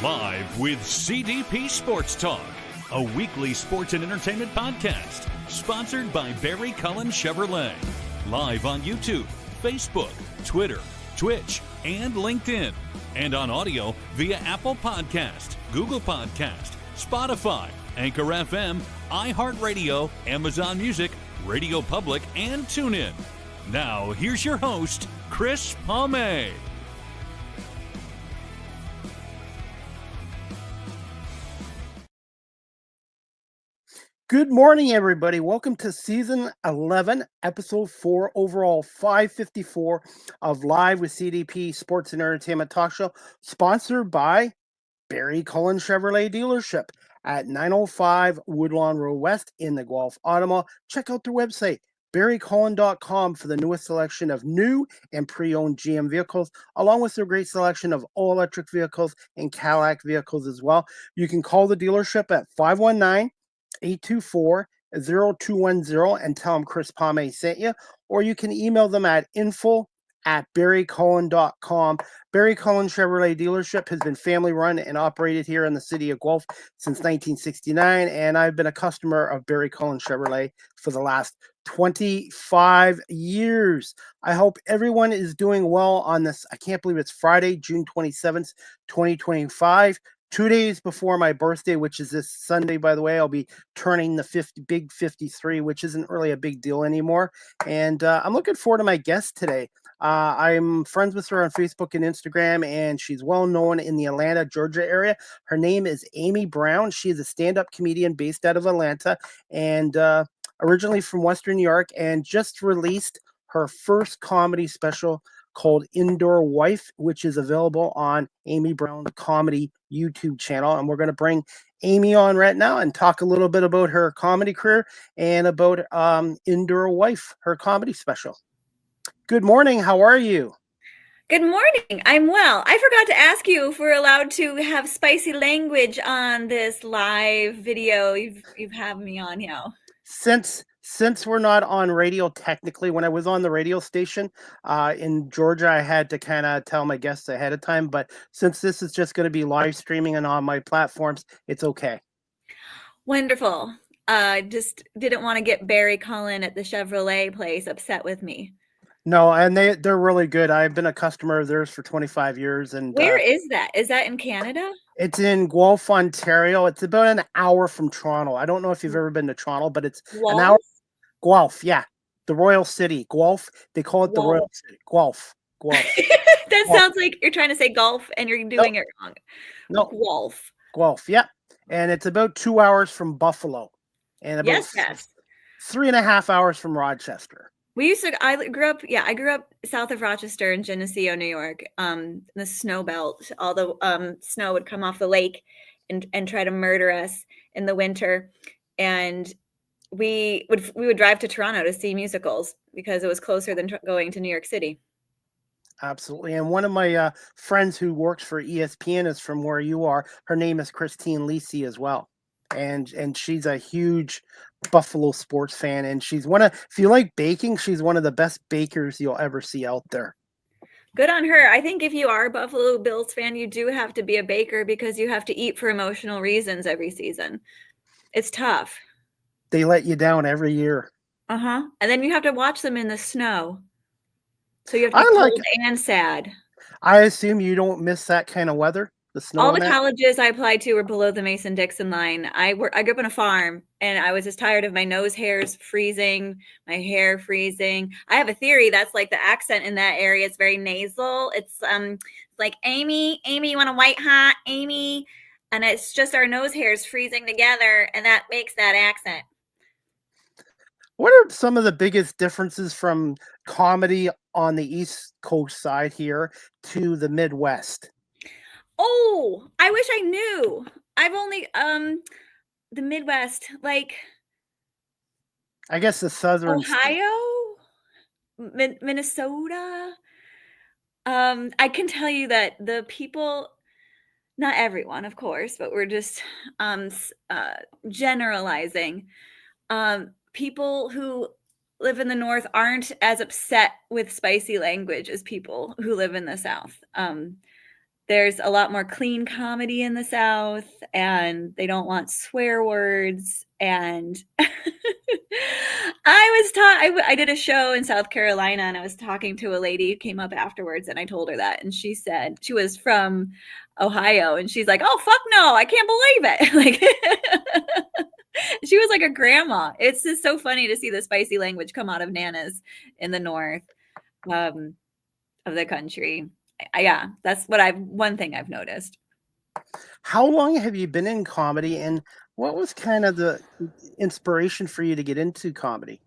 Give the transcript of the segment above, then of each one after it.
Live with CDP Sports Talk, a weekly sports and entertainment podcast sponsored by Barry Cullen Chevrolet. Live on YouTube, Facebook, Twitter, Twitch, and LinkedIn. And on audio via Apple Podcast, Google Podcast, Spotify, Anchor FM, iHeartRadio, Amazon Music, Radio Public, and TuneIn. Now, here's your host, Chris Palme. Good morning, everybody. Welcome to Season 11, Episode 4, overall 554 of Live with CDP Sports and Entertainment Talk Show, sponsored by Barry Cullen Chevrolet Dealership at 905 Woodlawn Road West in the Guelph, Ottawa. Check out their website, barrycullen.com, for the newest selection of new and pre-owned GM vehicles, along with their great selection of all-electric vehicles and Cadillac vehicles as well. You can call the dealership at 519-824-0210 and tell them Chris Palme sent you, or you can email them at info@barrycullen.com. Barry Cullen Chevrolet Dealership has been family run and operated here in the city of Guelph since 1969, and I've been a customer of Barry Cullen Chevrolet for the last 25 years. I hope everyone is doing well on this. I can't believe it's Friday, June 27th, 2025. 2 days before my birthday, which is this Sunday, by the way. I'll be turning the big 53, which isn't really a big deal anymore. And I'm looking forward to my guest today. I'm friends with her on Facebook and Instagram, and she's well known in the Atlanta, Georgia area. Her name is Amy Brown. She is a stand-up comedian based out of Atlanta and originally from Western New York, and just released her first comedy special called Indoor Wife, which is available on Amy Brown Comedy YouTube channel. And we're going to bring Amy on right now and talk a little bit about her comedy career and about Indoor Wife, her comedy special. Good morning. How are you? Good morning. I'm well. I forgot to ask you if we're allowed to have spicy language on this live video you've had me on now. Since we're not on radio technically, when I was on the radio station in Georgia, I had to kind of tell my guests ahead of time. But since this is just going to be live streaming and on my platforms, it's okay. Wonderful. Just didn't want to get Barry Cullen at the Chevrolet place upset with me. No, and they're really good. I've been a customer of theirs for 25 years. And where is that? Is that in Canada? It's in Guelph, Ontario. It's about an hour from Toronto. I don't know if you've ever been to Toronto, but it's an hour. Guelph, yeah. The Royal City. Guelph. They call it the Royal City. Guelph. That sounds like you're trying to say golf and you're doing it wrong. No. Guelph, yeah. And it's about 2 hours from Buffalo. And about 3.5 hours from Rochester. I grew up south of Rochester in Geneseo, New York, the snow belt. All the snow would come off the lake and try to murder us in the winter. And we would drive to Toronto to see musicals because it was closer than going to New York City. Absolutely. And one of my friends who works for ESPN is from where you are. Her name is Christine Lisi as well. And she's a huge Buffalo sports fan. And she's if you like baking, she's one of the best bakers you'll ever see out there. Good on her. I think if you are a Buffalo Bills fan, you do have to be a baker because you have to eat for emotional reasons every season. It's tough. They let you down every year. And then you have to watch them in the snow. So you have to be cold and sad. I assume you don't miss that kind of weather, the snow. All the colleges I applied to were below the Mason-Dixon line. I grew up on a farm, and I was just tired of my nose hairs freezing, my hair freezing. I have a theory that's like the accent in that area is very nasal. It's like, Amy, you want a white hot, Amy? And it's just our nose hairs freezing together, and that makes that accent. What are some of the biggest differences from comedy on the East Coast side here to the Midwest? Oh, I wish I knew. I've only the Midwest, like I guess the southern Ohio, Minnesota. I can tell you that the people, not everyone, of course, but we're just generalizing. People who live in the North aren't as upset with spicy language as people who live in the South. there's a lot more clean comedy in the South, and they don't want swear words. And I did a show in South Carolina, and I was talking to a lady who came up afterwards, and I told her that, and she said she was from Ohio, and she's like, "Oh, fuck no, I can't believe it." Like, she was like a grandma. It's just so funny to see the spicy language come out of nanas in the North of the country. Yeah, that's one thing I've noticed. How long have you been in comedy, and what was kind of the inspiration for you to get into comedy?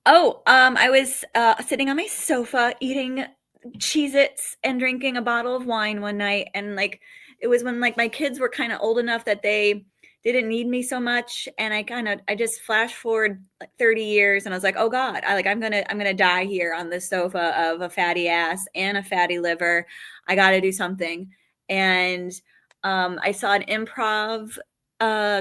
Oh, I was sitting on my sofa eating Cheez-Its and drinking a bottle of wine one night, and like it was when like my kids were kind of old enough that they didn't need me so much, and I just flash forward like 30 years, and I was like, oh God, I'm gonna die here on this sofa of a fatty ass and a fatty liver. I got to do something, and I saw an improv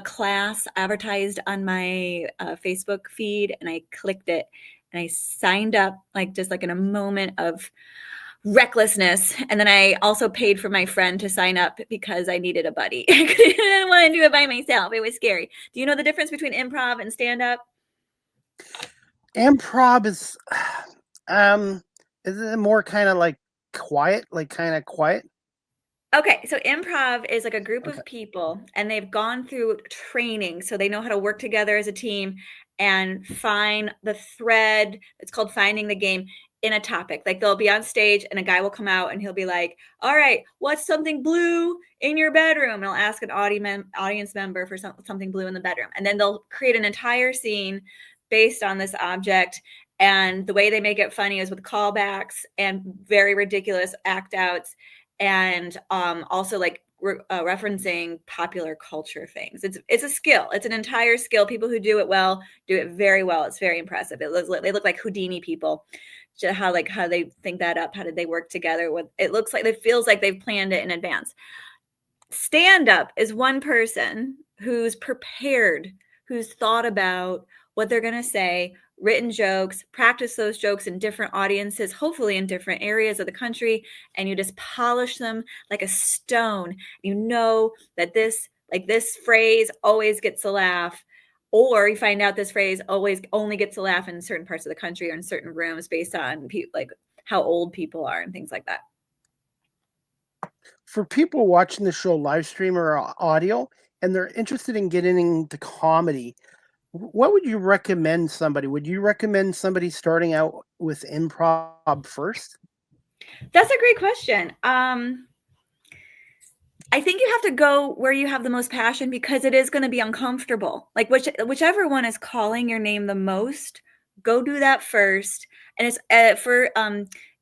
class advertised on my Facebook feed, and I clicked it, and I signed up like just like in a moment of recklessness. And then I also paid for my friend to sign up because I needed a buddy. I didn't want to do it by myself. It was scary. Do you know the difference between improv and stand up? Improv is it more kind of like quiet, like kind of quiet? Okay, so improv is like a group Okay. of people, and they've gone through training, so they know how to work together as a team and find the thread. It's called finding the game in a topic. Like they'll be on stage, and a guy will come out, and he'll be like, "All right, what's something blue in your bedroom?" And I'll ask an audience member for something blue in the bedroom, and then they'll create an entire scene based on this object. And the way they make it funny is with callbacks and very ridiculous act outs, and also like referencing popular culture things. It's a skill. It's an entire skill. People who do it well do it very well. It's very impressive. They look like Houdini people. How they think that up. How did they work together? It looks like, it feels like they've planned it in advance. Stand up is one person who's prepared, who's thought about what they're going to say, written jokes, practice those jokes in different audiences, hopefully in different areas of the country, and you just polish them like a stone. You know that this phrase always gets a laugh, or you find out this phrase always only gets a laugh in certain parts of the country or in certain rooms based on like how old people are and things like that. For people watching the show live stream or audio, and they're interested in getting into comedy, what would you recommend somebody? Would you recommend somebody starting out with improv first? That's a great question. I think you have to go where you have the most passion, because it is going to be uncomfortable. Like whichever one is calling your name the most, go do that first. And it's for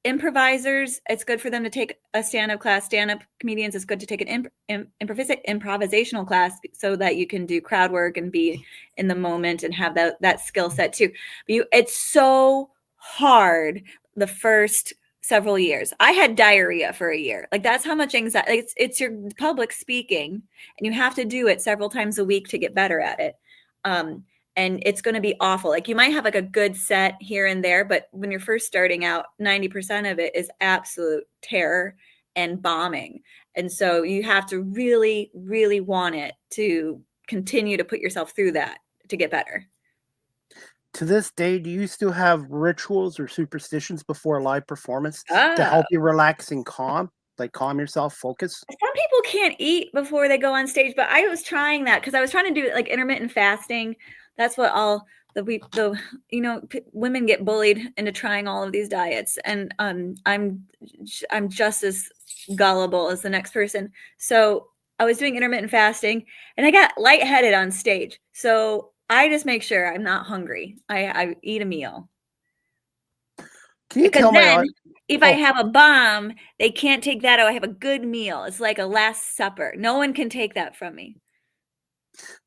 improvisers, it's good for them to take a stand-up class. Stand-up comedians, it's good to take an improvisational class so that you can do crowd work and be in the moment and have that skill set too. But it's so hard the first several years. I had diarrhea for a year. Like that's how much anxiety. Like it's your public speaking, and you have to do it several times a week to get better at it. And it's going to be awful. Like you might have like a good set here and there, but when you're first starting out, 90% of it is absolute terror and bombing. And so you have to really, really want it to continue to put yourself through that to get better. To this day, do you still have rituals or superstitions before a live performance to help you relax and calm yourself, focus? Some people can't eat before they go on stage, but I was trying that because I was trying to do like intermittent fasting. That's what all the women get bullied into trying all of these diets, and I'm just as gullible as the next person. So I was doing intermittent fasting, and I got lightheaded on stage. So I just make sure I'm not hungry. I eat a meal. Can you Because tell then, if I have a bomb, they can't take that. Oh, I have a good meal. It's like a Last Supper. No one can take that from me.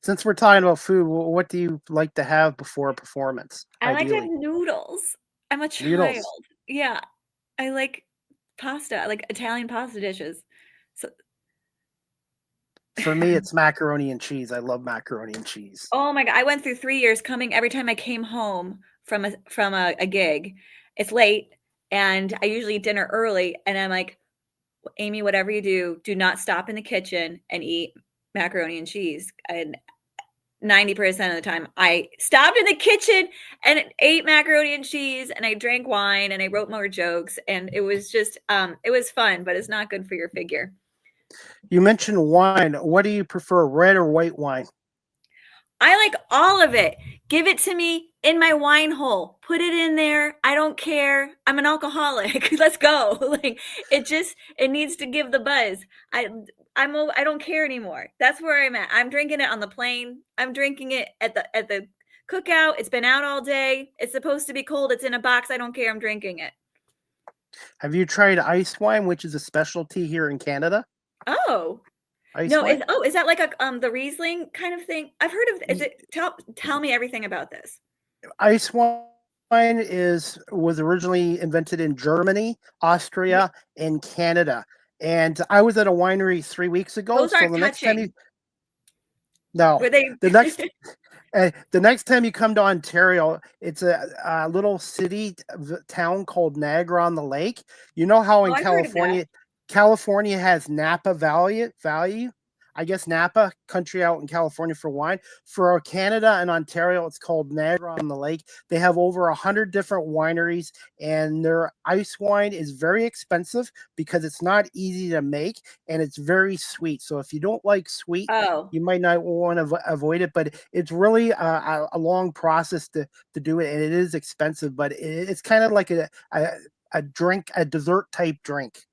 Since we're talking about food, what do you like to have before a performance? I like to have Ideally, noodles. I'm a noodles. child. Yeah. I like pasta. I like Italian pasta dishes. So, For me, it's macaroni and cheese. I love macaroni and cheese. oh my God. I went through 3 years coming every time I came home from a gig. It's late, and I usually eat dinner early, and I'm like, Amy, whatever you do not stop in the kitchen and eat macaroni and cheese. And 90% of the time I stopped in the kitchen and ate macaroni and cheese, and I drank wine, and I wrote more jokes, and it was just it was fun, but it's not good for your figure. You mentioned wine. What do you prefer, red or white wine? I like all of it. Give it to me in my wine hole. Put it in there. I don't care. I'm an alcoholic. Let's go. Like it needs to give the buzz. I don't care anymore. That's where I'm at. I'm drinking it on the plane. I'm drinking it at the cookout. It's been out all day. It's supposed to be cold. It's in a box. I don't care. I'm drinking it. Have you tried ice wine, which is a specialty here in Canada? Oh. Ice No, wine? is that like a the Riesling kind of thing? I've heard of. Is it? Tell me everything about this. Ice wine was originally invented in Germany, Austria, and Canada. And I was at a winery 3 weeks ago. Those aren't the next touching. time no, Were they? the next time you come to Ontario, it's a little town called Niagara on the Lake. You know how in I've heard of that. California has Napa Valley. I guess Napa country out in California for wine. For Canada and Ontario, it's called Niagara on the Lake. They have over 100 different wineries, and their ice wine is very expensive because it's not easy to make, and it's very sweet. So if you don't like sweet, Oh, you might not want to avoid it, but it's really a long process to do it, and it is expensive, but it's kind of like a drink, a dessert type drink.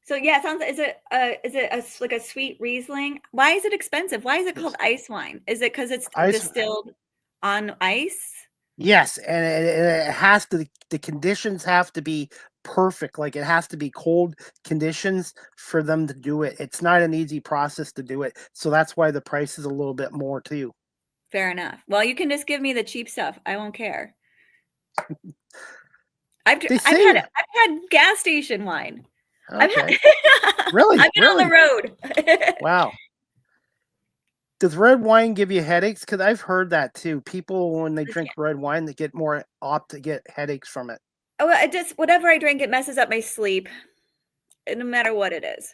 so yeah, it sounds. Is it like a sweet Riesling? Why is it expensive? Why is it called ice wine? Is it because it's distilled on ice? Yes, and it has to. The conditions have to be perfect. Like it has to be cold conditions for them to do it. It's not an easy process to do it, so that's why the price is a little bit more too. Fair enough. Well, you can just give me the cheap stuff. I won't care. I've had gas station wine. Okay. Really? I've been on the road. Wow. Does red wine give you headaches? Because I've heard that too. People, when they drink red wine, they get more apt to get headaches from it. Oh, it just whatever I drink, it messes up my sleep, no matter what it is.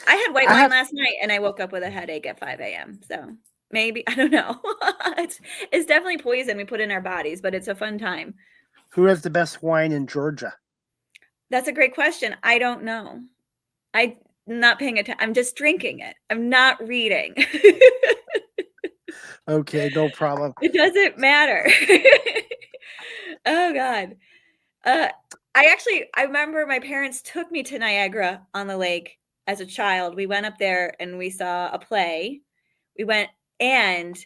I had white wine last night, and I woke up with a headache at 5 a.m. So maybe I don't know. It's definitely poison we put in our bodies, but it's a fun time. Who has the best wine in Georgia? That's a great question. I don't know. I'm not paying attention. I'm just drinking it. I'm not reading. Okay, no problem. It doesn't matter. Oh God. I remember my parents took me to Niagara on the Lake as a child. We went up there and we saw a play. We went and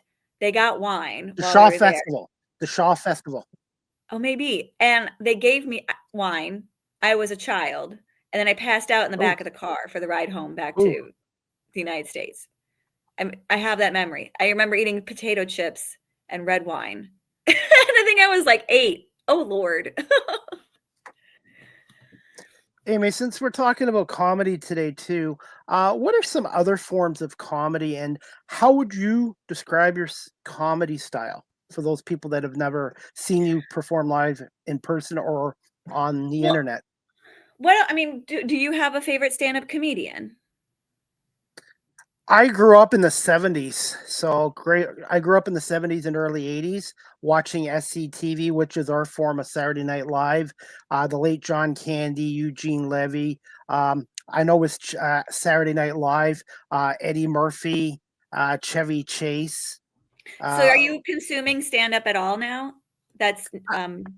they got wine. The Shaw Festival. The Shaw Festival. Oh, maybe. And they gave me wine. I was a child, and then I passed out in the back of the car for the ride home back to the United States. I have that memory. I remember eating potato chips and red wine. And I think I was like 8. Oh, Lord. Amy, since we're talking about comedy today too, what are some other forms of comedy, and how would you describe your comedy style for those people that have never seen you perform live in person or on the internet? Well, I mean, do you have a favorite stand-up comedian? I grew up in the 70s. So great. I grew up in the 70s and early 80s watching SCTV, which is our form of Saturday Night Live. The late John Candy, Eugene Levy. I know it's Saturday Night Live, Eddie Murphy, Chevy Chase. So are you consuming stand-up at all now? That's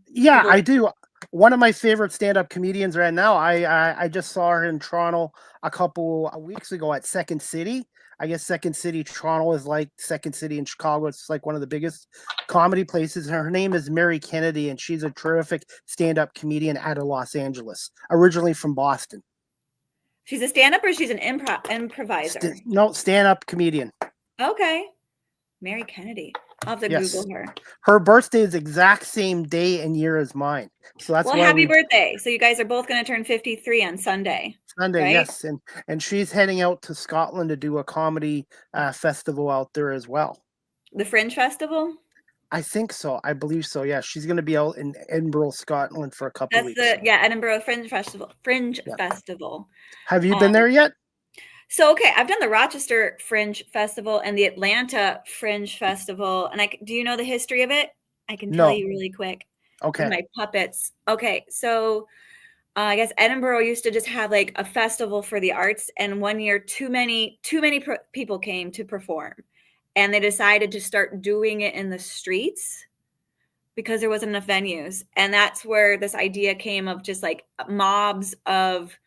yeah, I do. One of my favorite stand-up comedians right now. I just saw her in Toronto a couple of weeks ago at Second City. I guess Second City Toronto is like Second City in Chicago. It's like one of the biggest comedy places. Her name is Mary Kennedy, and she's a terrific stand-up comedian out of Los Angeles, originally from Boston. She's a stand-up or she's an improviser? No, stand-up comedian. Okay. Mary Kennedy. I'll have to Google her. Her birthday is the exact same day and year as mine. So that's why happy birthday. So you guys are both going to turn 53 on Sunday. Right? Yes. And she's heading out to Scotland to do a comedy festival out there as well. The Fringe Festival? I think so. I believe so. Yeah, she's going to be out in Edinburgh, Scotland for a couple That's weeks. Edinburgh Fringe Festival. Yeah. Festival. Have you been there yet? So okay, I've done the Rochester Fringe Festival and the Atlanta Fringe Festival, and do you know the history of it? I can tell No. you really quick Okay. with my puppets. Okay, so I guess Edinburgh used to just have like a festival for the arts, and one year too many people came to perform, and they decided to start doing it in the streets because there wasn't enough venues, and that's where this idea came of just like mobs of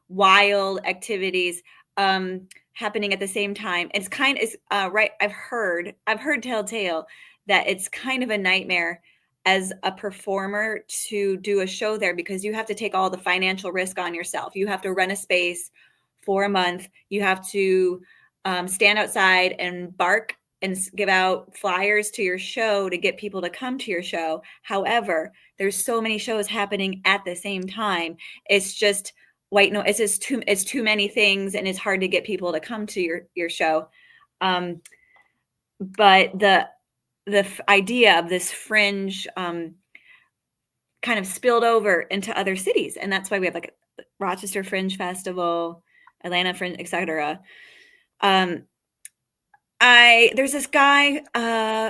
wild activities happening at the same time. It's kind of right. I've heard telltale that it's kind of a nightmare as a performer to do a show there because you have to take all the financial risk on yourself. You have to rent a space for a month. You have to stand outside and bark and give out flyers to your show to get people to come to your show. However, there's so many shows happening at the same time. It's just it's too many things, and it's hard to get people to come to your show. But the idea of this fringe kind of spilled over into other cities, and that's why we have like a Rochester Fringe Festival, Atlanta Fringe, etc. There's this guy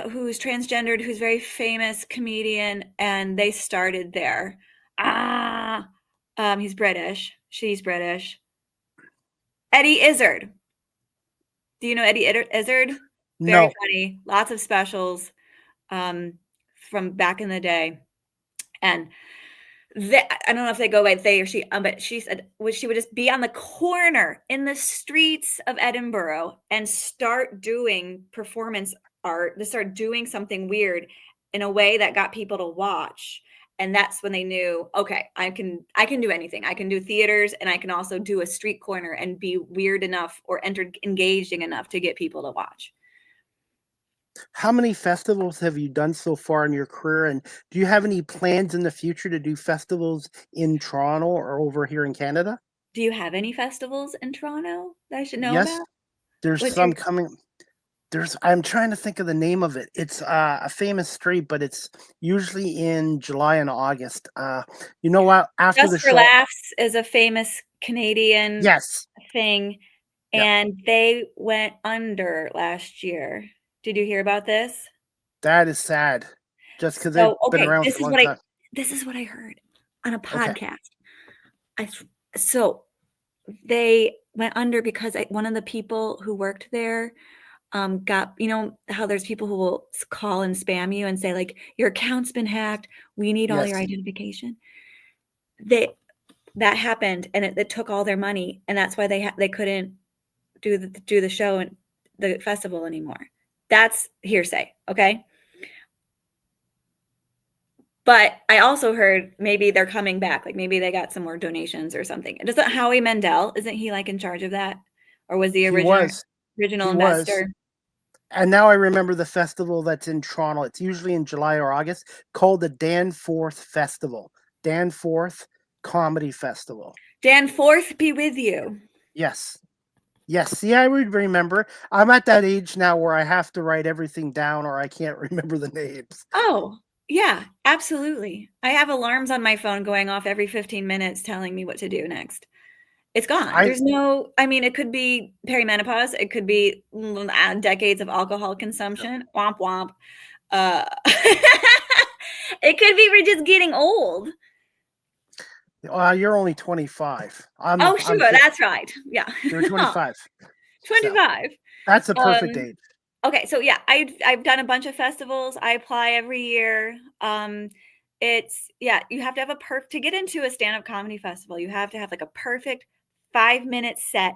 who's transgendered, who's a very famous comedian, and they started there. He's British. She's British. Eddie Izzard. Do you know Eddie Izzard? Very funny. Lots of specials from back in the day. And I don't know if they go by they or she, but she said she would just be on the corner in the streets of Edinburgh and start doing performance art, to start doing something weird in a way that got people to watch. And that's when they knew, okay, I can do anything. I can do theaters, and I can also do a street corner and be weird enough or engaging enough to get people to watch. How many festivals have you done so far in your career? And do you have any plans in the future to do festivals in Toronto or over here in Canada? Do you have any festivals in Toronto that I should know Yes, about? there's some coming. I'm trying to think of the name of it. It's a famous street, but it's usually in July and August. You know what? After Just the for show. Laughs is a famous Canadian thing, and they went under last year. Did you hear about this? That is sad. Just because they've been around for a long time. This is what I heard on a podcast. So they went under because one of the people who worked there got, you know how there's people who will call and spam you and say like, your account's been hacked, we need all your identification. That happened, and it took all their money, and that's why they couldn't do the show and the festival anymore. That's hearsay, okay? But I also heard maybe they're coming back, like maybe they got some more donations or something. Doesn't Howie Mandel, isn't he like in charge of that, or was the original investor? And now I remember the festival that's in Toronto. It's usually in July or August, called the Danforth Festival. Danforth Comedy Festival. Danforth be with you. Yes. See, I would remember. I'm at that age now where I have to write everything down or I can't remember the names. Oh, yeah, absolutely. I have alarms on my phone going off every 15 minutes telling me what to do next. It's gone. There's no, I mean, it could be perimenopause. It could be decades of alcohol consumption. Womp womp. It could be we're just getting old. You're only 25. Sure. That's right. Yeah. You're 25. 25. So, that's a perfect age. Okay. So yeah, I've done a bunch of festivals. I apply every year. You have to have to get into a stand-up comedy festival. You have to have like a perfect 5-minute set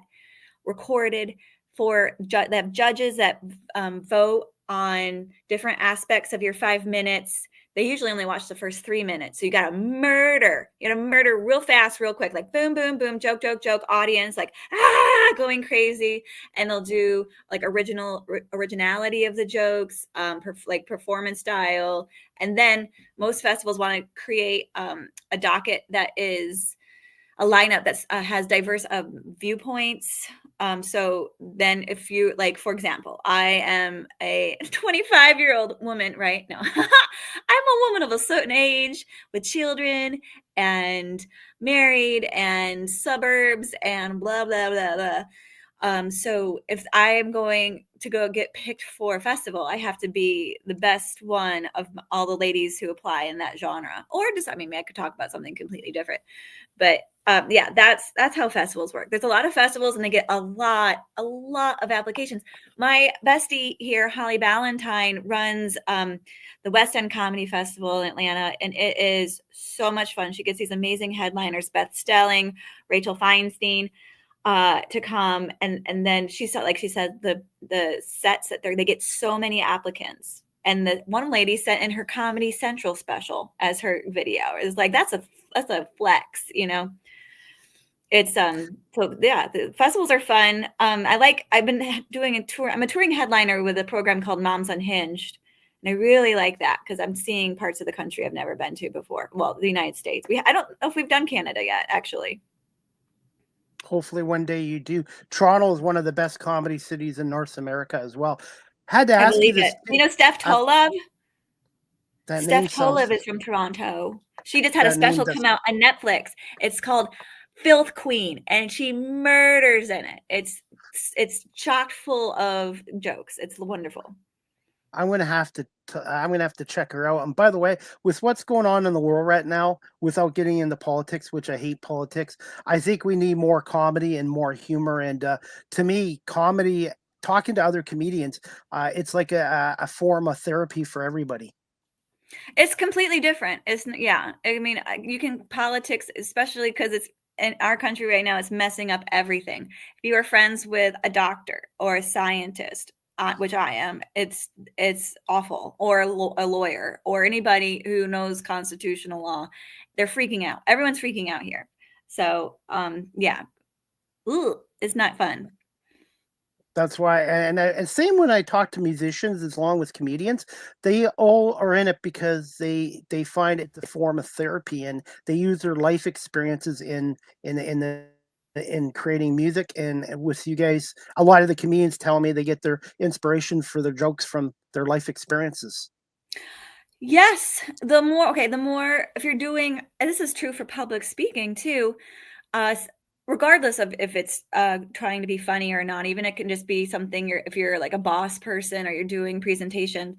recorded they have judges that vote on different aspects of your 5 minutes. They usually only watch the first 3 minutes. So you got to murder real fast, real quick, like boom, boom, boom, joke, joke, joke, audience, like, going crazy. And they'll do like originality of the jokes, like performance style. And then most festivals want to create a docket that is a lineup that has diverse viewpoints, So then if you like, for example, I am a 25-year-old woman, right? No, I'm a woman of a certain age with children and married and suburbs and blah, blah, blah, blah. So if I am going to go get picked for a festival, I have to be the best one of all the ladies who apply in that genre. Or just, I mean, I could talk about something completely different. But yeah, that's how festivals work. There's a lot of festivals and they get a lot of applications. My bestie here, Holly Ballantyne, runs the West End Comedy Festival in Atlanta, and it is so much fun. She gets these amazing headliners, Beth Stelling, Rachel Feinstein, to come, and then she said, like she said, the sets that they get so many applicants. And the one lady sent in her Comedy Central special as her video. It's like that's a flex, you know. It's so yeah, the festivals are fun. I've been doing a tour. I'm a touring headliner with a program called Moms Unhinged, and I really like that because I'm seeing parts of the country I've never been to before. Well, the United States. I don't know if we've done Canada yet, actually. Hopefully one day you do. Toronto is one of the best comedy cities in North America as well. Had to I ask you believe this it. too. You know, Steph Tolov? That name Steph sounds Tolov is from Toronto. She just had a that name special does come out on Netflix. It's called Filth Queen, and she murders in it. It's chock full of jokes. It's wonderful. I'm gonna have to check her out. And by the way, with what's going on in the world right now, without getting into politics, which I hate politics, I think we need more comedy and more humor. And to me, comedy, talking to other comedians, it's like a form of therapy for everybody. It's completely different. Yeah. I mean, you can politics, especially because it's in our country right now, it's messing up everything. If you are friends with a doctor or a scientist, which I am, it's awful. Or a lawyer or anybody who knows constitutional law, they're freaking out. Everyone's freaking out here. So, yeah, ooh, it's not fun. That's why, and same when I talk to musicians, as long with comedians, they all are in it because they find it the form of therapy, and they use their life experiences in creating music. And with you guys, a lot of the comedians tell me they get their inspiration for their jokes from their life experiences. Yes, the more if you're doing, and this is true for public speaking too, regardless of if it's trying to be funny or not, even it can just be something if you're like a boss person or you're doing presentation,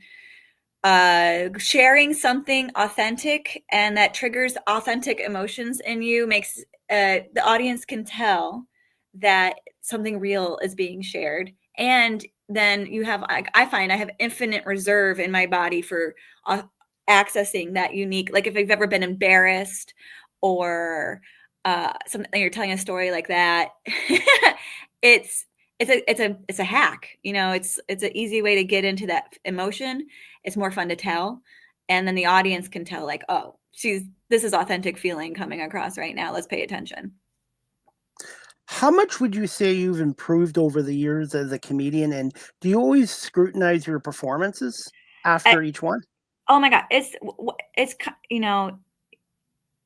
sharing something authentic and that triggers authentic emotions in you makes the audience can tell that something real is being shared. And then you have, I find I have infinite reserve in my body for accessing that unique, like if you've ever been embarrassed or something, you're telling a story like that, it's a hack, you know. It's an easy way to get into that emotion. It's more fun to tell, and then the audience can tell, like, oh, this is authentic feeling coming across right now, let's pay attention. How much would you say you've improved over the years as a comedian? And do you always scrutinize your performances I, after each one? oh my god, it's you know,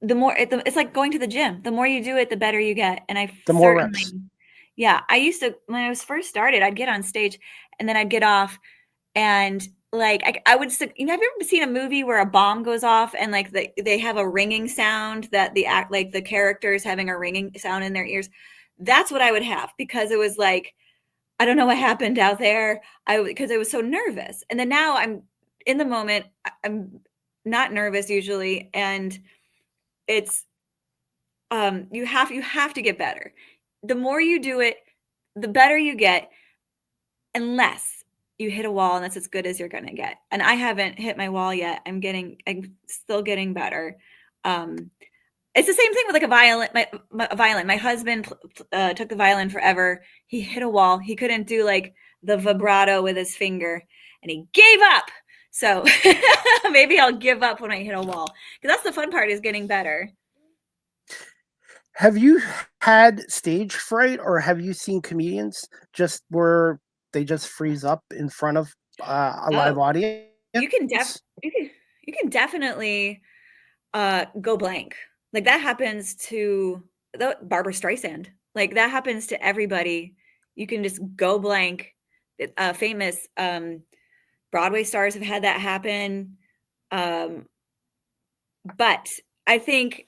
the more it's like going to the gym. The more you do it, the better you get. And I The more certainly, reps. yeah, I used to, when I was first started, I'd get on stage and then I'd get off, and like I would, you know, have you ever seen a movie where a bomb goes off and like they have a ringing sound, that like the characters having a ringing sound in their ears? That's what I would have, because it was like, I don't know what happened out there. Because I was so nervous. And then now I'm in the moment. I'm not nervous usually, and it's you have to get better. The more you do it, the better you get, unless you hit a wall, and that's as good as you're going to get. And I haven't hit my wall yet. I'm still getting better. It's the same thing with like a violin. A violin. My husband took the violin forever. He hit a wall. He couldn't do like the vibrato with his finger, and he gave up. So maybe I'll give up when I hit a wall, because that's the fun part, is getting better. Have you had stage fright, or have you seen comedians just where they just freeze up in front of a live Oh, audience? you can you can definitely go blank. Like that happens to Barbara Streisand. Like that happens to everybody. You can just go blank. Famous Broadway stars have had that happen. But I think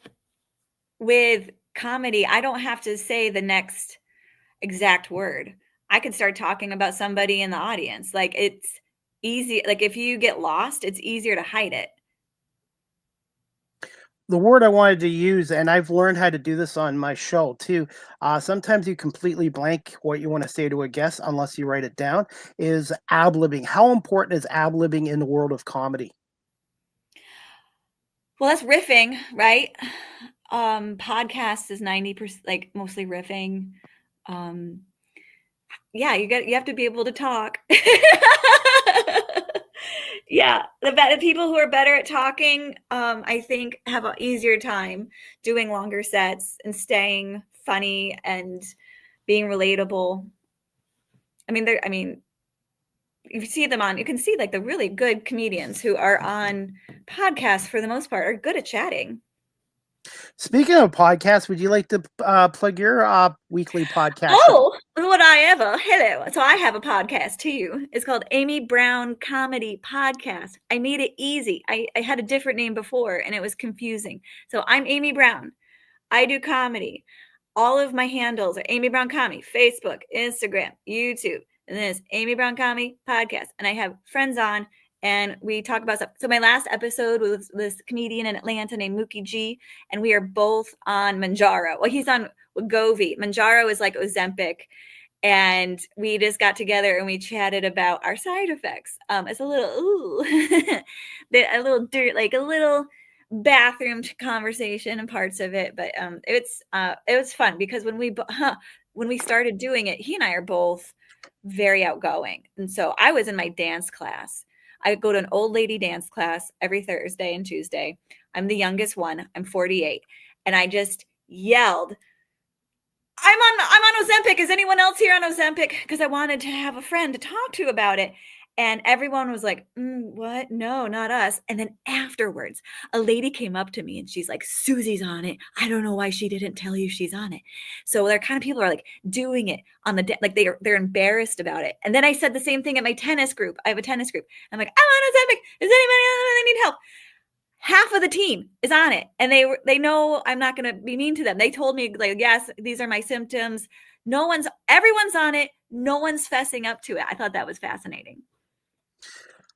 with comedy, I don't have to say the next exact word. I could start talking about somebody in the audience. Like, it's easy. Like, if you get lost, it's easier to hide it. The word I wanted to use, and I've learned how to do this on my show too. Sometimes you completely blank what you want to say to a guest unless you write it down. Is ad-libbing. How important is ad-libbing in the world of comedy? Well, that's riffing, right? Podcast is 90%, like, mostly riffing. Yeah, you have to be able to talk. Yeah, the people who are better at talking, I think, have an easier time doing longer sets and staying funny and being relatable. I mean, you can see like the really good comedians who are on podcasts for the most part are good at chatting. Speaking of podcasts, would you like to plug your weekly podcast show? Oh, would I ever? Hello. So I have a podcast too. It's called Amy Brown Comedy Podcast. I made it easy. I had a different name before and it was confusing. So I'm Amy Brown. I do comedy. All of my handles are Amy Brown Comedy, Facebook, Instagram, YouTube, and then it's Amy Brown Comedy Podcast. And I have friends on and we talk about stuff. So my last episode was this comedian in Atlanta named Mookie G, and we are both on Manjaro. Well, he's on Wegovy. Manjaro is like Ozempic, and we just got together and we chatted about our side effects. It's a little a little dirt, like a little bathroom conversation and parts of it, but it was fun because when we started doing it, he and I are both very outgoing, and so I was in my dance class. I go to an old lady dance class every Thursday and Tuesday. I'm the youngest one. I'm 48. And I just yelled, I'm on Ozempic. Is anyone else here on Ozempic? Because I wanted to have a friend to talk to about it. And everyone was like, what? No, not us. And then afterwards, a lady came up to me and she's like, Susie's on it. I don't know why she didn't tell you she's on it. So they're kind of people are like doing it on the like they're embarrassed about it. And then I said the same thing at my tennis group. I have a tennis group. I'm like, I'm on Ozempic. Is anybody on it? I need help. Half of the team is on it, and they know I'm not going to be mean to them. They told me, like, yes, these are my symptoms. Everyone's on it. No one's fessing up to it. I thought that was fascinating.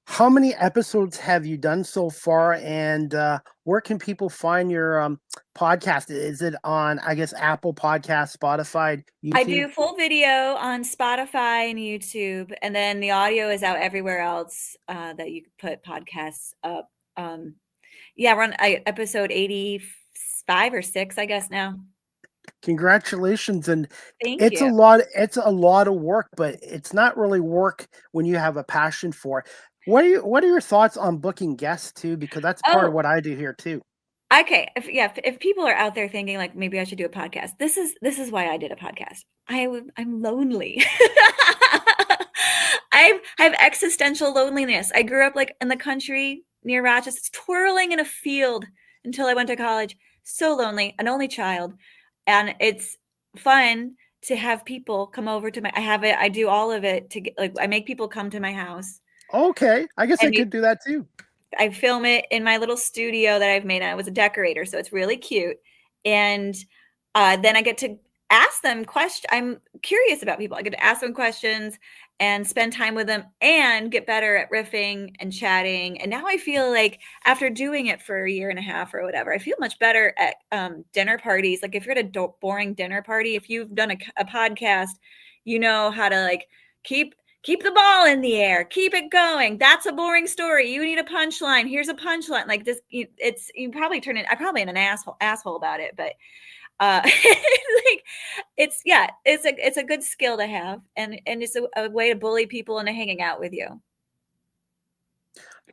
How many episodes have you done so far, and where can people find your podcast? Is it on, I guess, Apple Podcasts, Spotify, YouTube? I do full video on Spotify and YouTube, and then the audio is out everywhere else that you could put podcasts up. Yeah, we're on episode 85 or 6, I guess now. Congratulations, and Thank it's you. It's a lot of work, but it's not really work when you have a passion for it. What are your thoughts on booking guests too? Because that's part of what I do here too. Okay, if people are out there thinking like maybe I should do a podcast, this is why I did a podcast. I'm lonely. I have existential loneliness. I grew up like in the country near Rochester, twirling in a field until I went to college. So lonely, an only child, and it's fun to have people come over to my. I do all of it to get, like, I make people come to my house. Okay, I guess I could do that too. I film it in my little studio that I've made. I was a decorator, so it's really cute. And then I get to ask them questions. I'm curious about people. I get to ask them questions and spend time with them and get better at riffing and chatting. And now I feel like after doing it for a year and a half or whatever, I feel much better at dinner parties. Like if you're at a boring dinner party, if you've done a podcast, you know how to like keep the ball in the air, keep it going. That's a boring story. You need a punchline. Here's a punchline. Like this, you probably I probably am an asshole about it, but like it's a good skill to have, and it's a way to bully people into hanging out with you.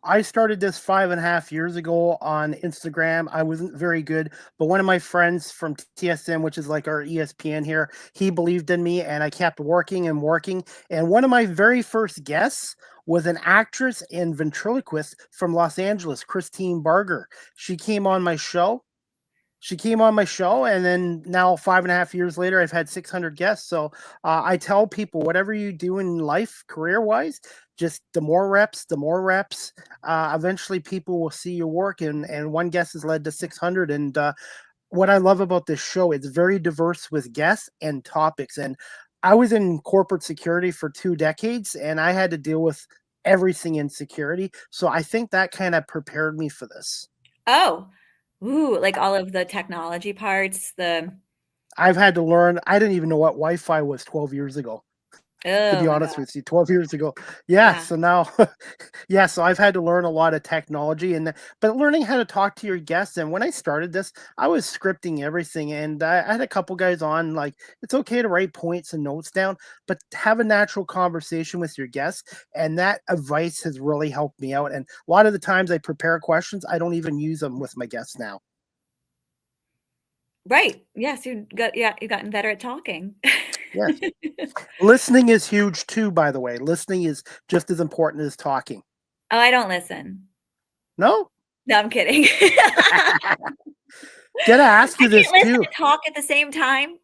I started this 5.5 years ago on Instagram. I wasn't very good, but one of my friends from TSN, which is like our ESPN here, he believed in me and I kept working and working. And one of my very first guests was an actress and ventriloquist from Los Angeles, Christine Barger. She came on my show She came on my show, and then now 5.5 years later, I've had 600 guests. So I tell people, whatever you do in life, career wise, just the more reps, the more reps. Eventually, people will see your work, and one guest has led to 600. And what I love about this show, it's very diverse with guests and topics. And I was in corporate security for 2 decades, and I had to deal with everything in security. So I think that kind of prepared me for this. Oh, ooh, like all of the technology parts, the I've had to learn. I didn't even know what Wi-Fi was 12 years ago, to be oh my honest God. with you. 12 years ago. Yeah, Yeah. so now yeah, so I've had to learn a lot of technology, but learning how to talk to your guests. And when I started this, I was scripting everything, and I had a couple guys on, like, it's okay to write points and notes down, but have a natural conversation with your guests, and that advice has really helped me out. And a lot of the times I prepare questions, I don't even use them with my guests now. Right. Yes, you've gotten better at talking. Yes. Listening is huge too, by the way. Listening is just as important as talking. Oh, I don't listen. No? No, I'm kidding. Gotta ask I you can't this listen too. and talk at the same time.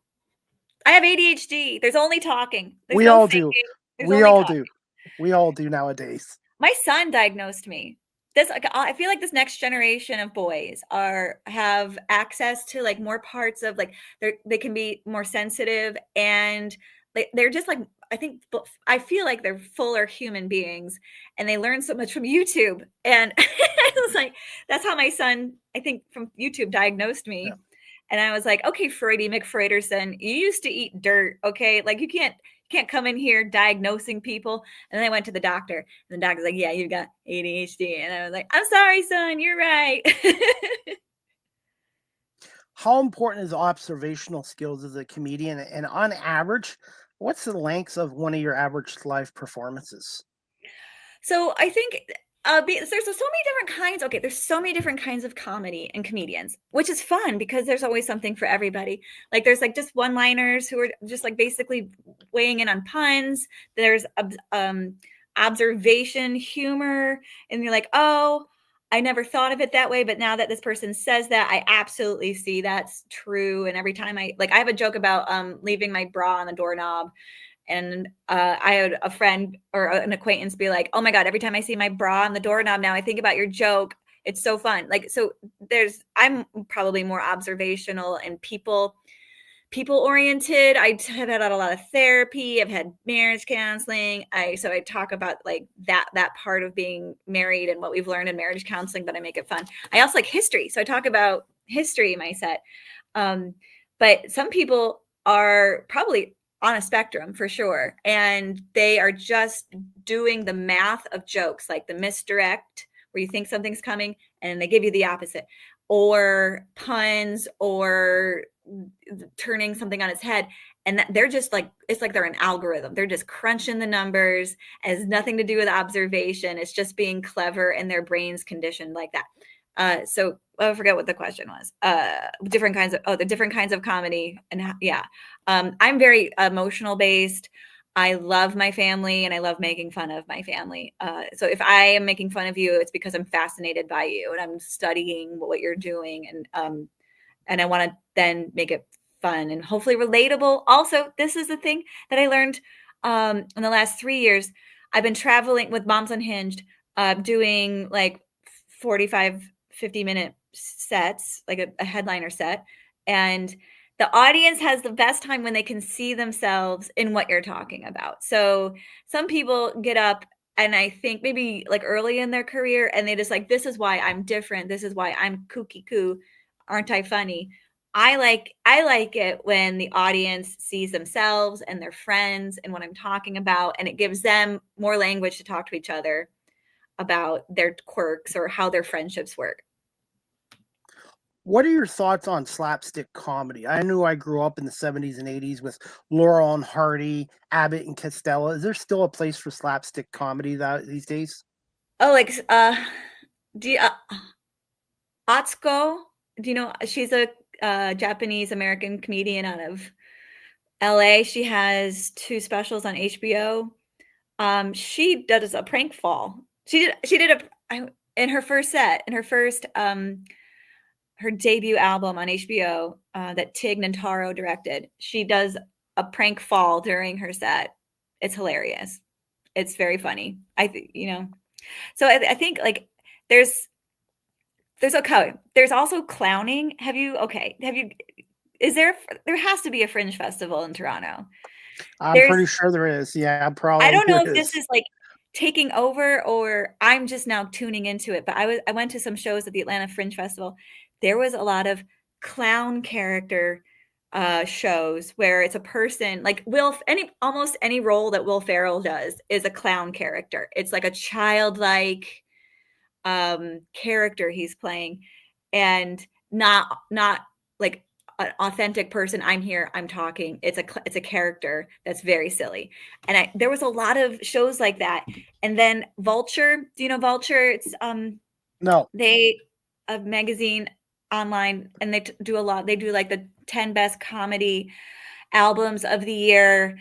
I have ADHD. There's only talking. There's We no all do. thinking. There's We only all talking. do. We all do nowadays. My son diagnosed me. This I feel like this next generation of boys have access to like more parts of like they can be more sensitive and they're just like I feel like they're fuller human beings and they learn so much from YouTube and it was like that's how my son I think from YouTube diagnosed Yeah. me. And I was like, okay, Freudy McFreuderson, you used to eat dirt, okay? Like you can't come in here diagnosing people. And then I went to the doctor, and the doctor's like, yeah, you've got ADHD. And I was like, I'm sorry, son, you're right. How important is observational skills as a comedian? And on average, what's the length of one of your average live performances? So I think there's so many different kinds. Okay, there's so many different kinds of comedy and comedians, which is fun because there's always something for everybody. Like there's like just one-liners who are just like basically weighing in on puns. There's observation humor, and you're like, oh, I never thought of it that way, but now that this person says that, I absolutely see that's true. And every time I have a joke about leaving my bra on the doorknob and I had a friend or an acquaintance be like, oh my God, every time I see my bra on the doorknob now, I think about your joke. It's so fun. Like, so I'm probably more observational and people oriented. Have had a lot of therapy. I've had marriage counseling. So I talk about like that part of being married and what we've learned in marriage counseling, but I make it fun. I also like history. So I talk about history in my set. But some people are probably on a spectrum for sure. And they are just doing the math of jokes, like the misdirect, where you think something's coming and they give you the opposite, or puns, or turning something on its head. And they're just like, it's like they're an algorithm. They're just crunching the numbers. It has nothing to do with observation. It's just being clever and their brain's conditioned like that. So I forget what the question was. The different kinds of comedy. And yeah, I'm very emotional based. I love my family and I love making fun of my family. So if I am making fun of you, it's because I'm fascinated by you and I'm studying what you're doing. And I want to then make it fun and hopefully relatable. Also, this is the thing that I learned in the last 3 years. I've been traveling with Moms Unhinged, doing like 45, 50-minute sets, like a headliner set. And the audience has the best time when they can see themselves in what you're talking about. So some people get up and I think maybe like early in their career and they just like, this is why I'm different. This is why I'm kooky coo. Aren't I funny? I like it when the audience sees themselves and their friends and what I'm talking about, and it gives them more language to talk to each other about their quirks or how their friendships work. What are your thoughts on slapstick comedy? I knew I grew up in the 70s and 80s with Laurel and Hardy, Abbott and Costello. Is there still a place for slapstick comedy these days? Oh, like do you, Atsuko? Do you know she's a Japanese American comedian out of LA? She has 2 specials on HBO. She does a prank fall. She did in her first set, in her first her debut album on HBO that Tig Notaro directed. She does a prank fall during her set. It's hilarious. It's very funny. So I think like there's okay. There's also clowning. There has to be a Fringe Festival in Toronto. I'm pretty sure there is. Yeah, I probably don't know there if is. this is like taking over or I'm just now tuning into it, but I went to some shows at the Atlanta Fringe Festival. There was a lot of clown character shows where it's a person like almost any role that Will Ferrell does is a clown character. It's like a childlike character he's playing, and not like an authentic person. I'm here, I'm talking. It's a character that's very silly, and there was a lot of shows like that. And then Vulture, do you know Vulture? It's No. they a magazine online, and they do a lot. They do like the 10 best comedy albums of the year.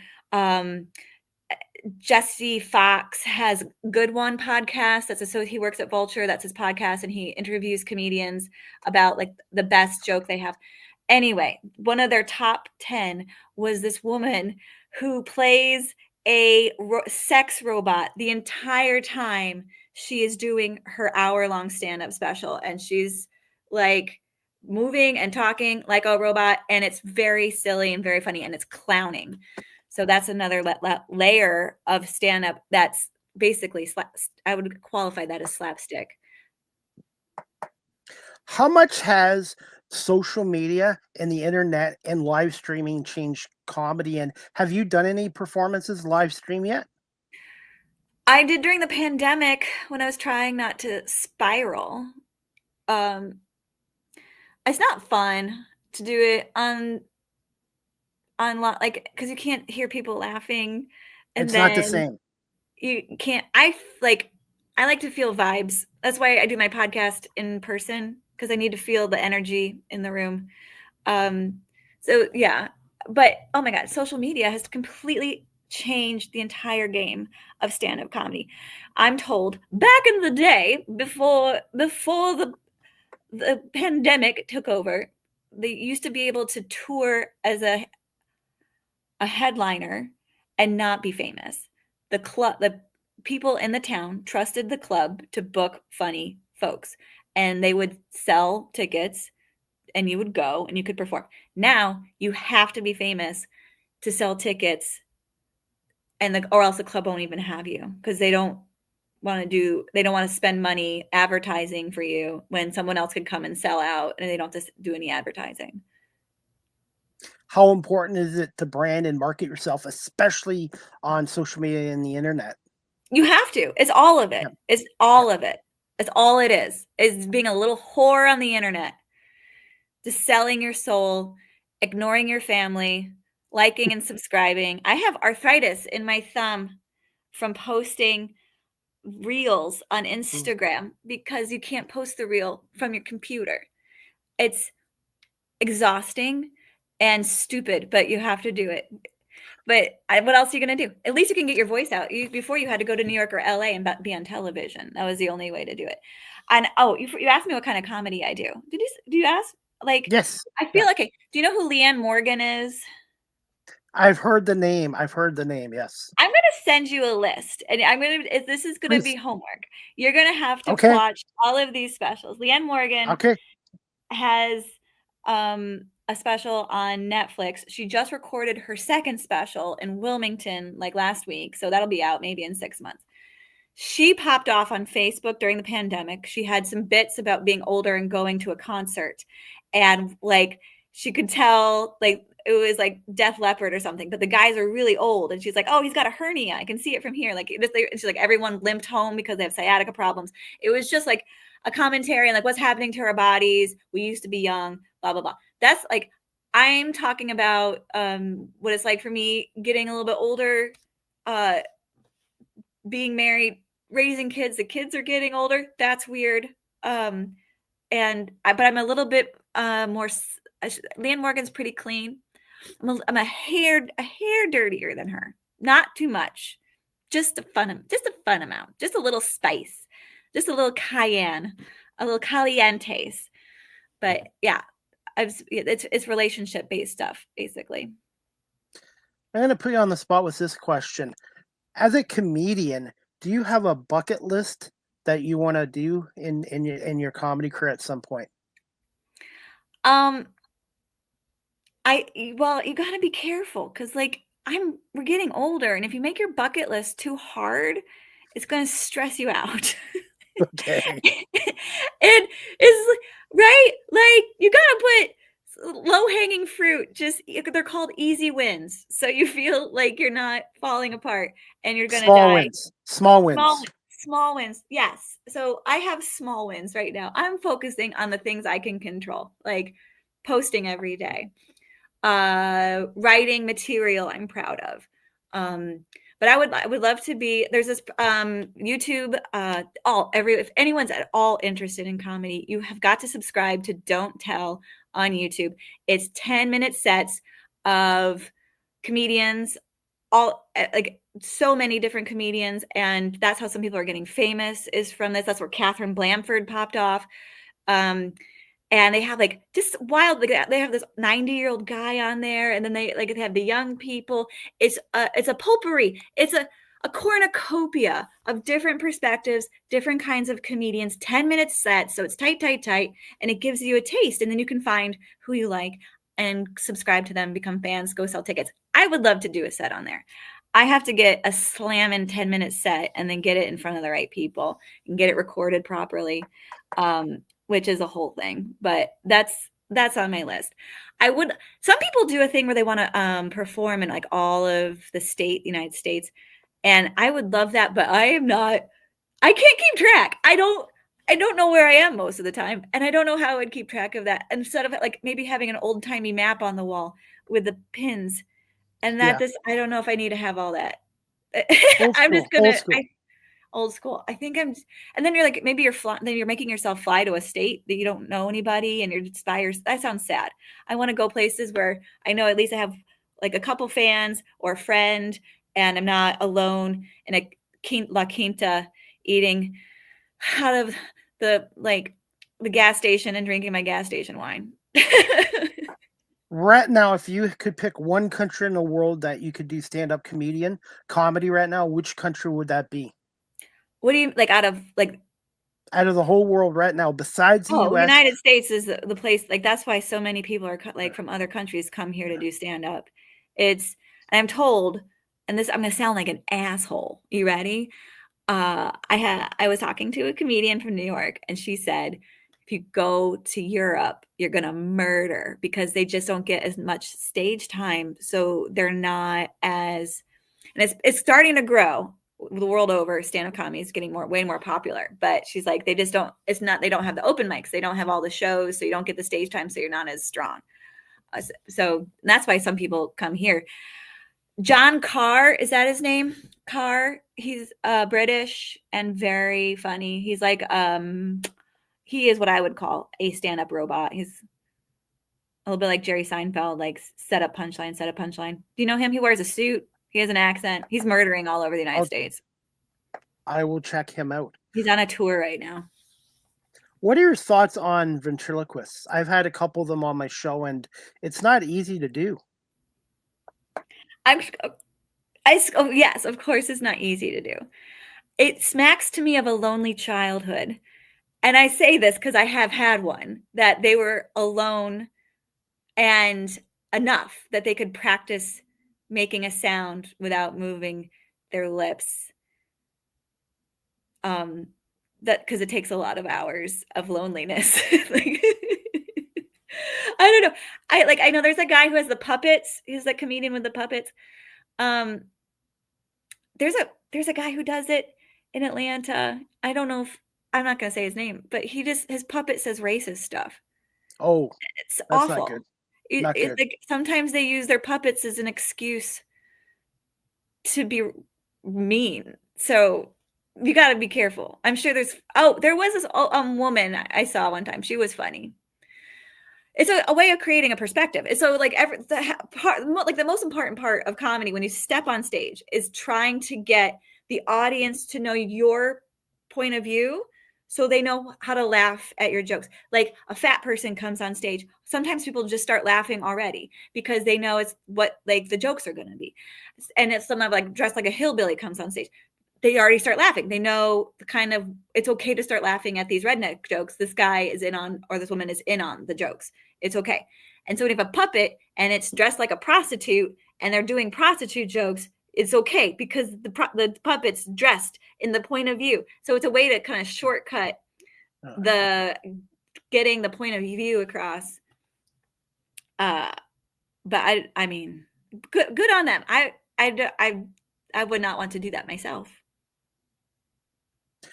Jesse Fox has Good One podcast. He works at Vulture. That's his podcast. And he interviews comedians about like the best joke they have. Anyway, one of their top 10 was this woman who plays a sex robot the entire time she is doing her hour-long stand-up special. And she's like moving and talking like a robot. And it's very silly and very funny. And it's clowning. So that's another layer of stand-up that's basically, I would qualify that as slapstick. How much has social media and the internet and live streaming changed comedy? And have you done any performances live stream yet? I did during the pandemic when I was trying not to spiral. It's not fun to do it on like because you can't hear people laughing, and It's not the then same. you can't. I like to feel vibes. That's why I do my podcast in person, because I need to feel the energy in the room. So yeah, but oh my God, social media has completely changed the entire game of stand-up comedy. I'm told back in the day, before the pandemic took over, they used to be able to tour as a headliner and not be famous. The people in the town trusted the club to book funny folks, and they would sell tickets and you would go and you could perform. Now you have to be famous to sell tickets, or else the club won't even have you, because they don't want to spend money advertising for you when someone else could come and sell out and they don't have to do any advertising. How important is it to brand and market yourself, especially on social media and the internet? You have to. It's all of it. Yeah. It's all of it. It's all it is being a little whore on the internet, just selling your soul, ignoring your family, liking and subscribing. I have arthritis in my thumb from posting reels on Instagram because you can't post the reel from your computer. It's exhausting and stupid, but you have to do it. But what else are you going to do? At least you can get your voice out. Before you had to go to New York or LA and be on television. That was the only way to do it. And you asked me what kind of comedy I do. Do you ask? Like, yes. I feel like, do you know who Leanne Morgan is? I've heard the name. Yes. I'm going to send you a list, and this is going to be homework. You're going to have to watch all of these specials. Leanne Morgan has a special on Netflix. She just recorded her second special in Wilmington like last week, so that'll be out maybe in 6 months. She popped off on Facebook during the pandemic. She had some bits about being older and going to a concert, and like she could tell like it was like Def Leppard or something, but the guys are really old, and she's like, "Oh, he's got a hernia. I can see it from here." Like she's like, everyone limped home because they have sciatica problems. It was just like a commentary on like what's happening to our bodies. We used to be young, blah blah blah. That's like, I'm talking about what it's like for me getting a little bit older, being married, raising kids. The kids are getting older. That's weird. But I'm a little bit more. Leanne Morgan's pretty clean. I'm a hair dirtier than her. Not too much. Just a fun amount. Just a little spice. Just a little cayenne. A little calientes. But yeah, it's relationship based stuff basically. I'm going to put you on the spot with this question. As a comedian, do you have a bucket list that you want to do in your comedy career at some point? Um, well, you got to be careful because like we're getting older, and if you make your bucket list too hard, it's going to stress you out. Okay. And it's right, like you got to put low hanging fruit. Just they're called easy wins, so you feel like you're not falling apart and you're going to Small die. wins. Small wins. Small wins. Yes. So I have small wins right now. I'm focusing on the things I can control, like posting every day, writing material I'm proud of. But I would love to be, there's this YouTube, if anyone's at all interested in comedy, you have got to subscribe to Don't Tell on YouTube. It's 10-minute sets of comedians, all like so many different comedians, and that's how some people are getting famous, is from this. That's where Catherine Blanford popped off. And they have like just wild, like they have this 90-year-old guy on there, and then they have the young people. It's a potpourri. It's a cornucopia of different perspectives, different kinds of comedians, 10-minute sets. So it's tight, and it gives you a taste, and then you can find who you like and subscribe to them, become fans, go sell tickets. I would love to do a set on there. I have to get a slamming 10-minute set and then get it in front of the right people and get it recorded properly, which is a whole thing. But that's on my list. Some people do a thing where they want to perform in like all of the United States. And I would love that, but I can't keep track. I don't know where I am most of the time. And I don't know how I would keep track of that. Instead of like maybe having an old timey map on the wall with the pins. And I don't know if I need to have all that. I'm just going to, old school. I think and then you're like, maybe then you're making yourself fly to a state that you don't know anybody and you're just by yourself. That sounds sad. I want to go places where I know at least I have like a couple fans or a friend and I'm not alone in a La Quinta eating out of the gas station and drinking my gas station wine. Right now, if you could pick one country in the world that you could do stand-up comedy right now, which country would that be? What do you like out of the whole world right now, besides the US? United States is the place. Like that's why so many people are like from other countries come here to do stand-up. And I'm told, and this I'm going to sound like an asshole. You ready? I was talking to a comedian from New York, and she said, if you go to Europe, you're going to murder because they just don't get as much stage time. So they're not as, and it's starting to grow the world over. Stand-up comedy is getting way more popular, but she's like, they don't have the open mics. They don't have all the shows. So you don't get the stage time. So you're not as strong. So that's why some people come here. John Carr, is that his name? Carr. He's British and very funny. He's like, he is what I would call a stand-up robot. He's a little bit like Jerry Seinfeld, like set up punchline. Do you know him? He wears a suit. He has an accent. He's murdering all over the United States. I will check him out. He's on a tour right now. What are your thoughts on ventriloquists? I've had a couple of them on my show, and it's not easy to do. Yes, of course it's not easy to do. It smacks to me of a lonely childhood. And I say this because I have had one that they were alone and enough that they could practice making a sound without moving their lips. That because it takes a lot of hours of loneliness. I don't know. I know there's a guy who has the puppets. He's the comedian with the puppets. There's a guy who does it in Atlanta. I don't know if I'm not going to say his name, but his puppet says racist stuff. Oh, it's awful. Not good. Not good. Like sometimes they use their puppets as an excuse to be mean. So you got to be careful. I'm sure there was this woman I saw one time. She was funny. It's a way of creating a perspective. And so like the most important part of comedy when you step on stage is trying to get the audience to know your point of view so they know how to laugh at your jokes. Like a fat person comes on stage, sometimes people just start laughing already because they know it's what like the jokes are going to be. And if someone like dressed like a hillbilly comes on stage, they already start laughing. They know the kind of, it's okay to start laughing at these redneck jokes. This guy is in on, or this woman is in on the jokes. It's okay. And so when you have a puppet and it's dressed like a prostitute and they're doing prostitute jokes, it's okay because the puppet's dressed in the point of view. So it's a way to kind of shortcut the getting the point of view across. But I mean, good on them. I would not want to do that myself.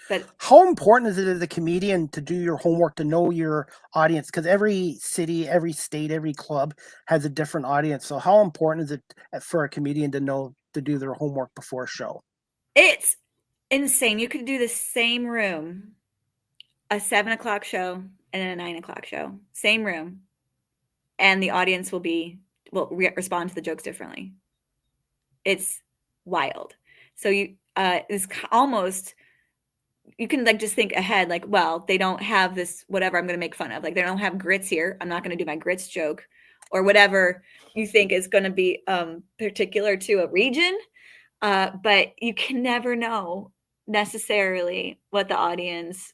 But how important is it as a comedian to do your homework, to know your audience? Because every city, every state, every club has a different audience. So how important is it for a comedian to know to do their homework before a show? it's insane. You could do the same room, a 7:00 show and a 9:00 show, same room, and the audience will respond to the jokes differently. It's wild. So it's almost, you can like just think ahead, like, well, they don't have this whatever I'm going to make fun of, like they don't have grits here, I'm not going to do my grits joke, or whatever you think is going to be particular to a region. But you can never know necessarily what the audience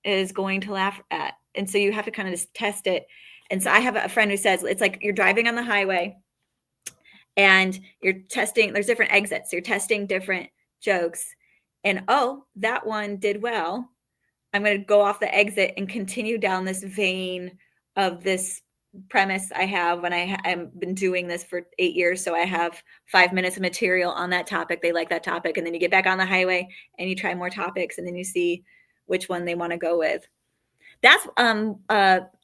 is going to laugh at, and so you have to kind of just test it. And so I have a friend who says it's like you're driving on the highway and you're testing, there's different exits, you're testing different jokes, and oh, that one did well, I'm going to go off the exit and continue down this vein of this premise I have when I've been doing this for 8 years. So I have 5 minutes of material on that topic. They like that topic. And then you get back on the highway and you try more topics, and then you see which one they want to go with. That's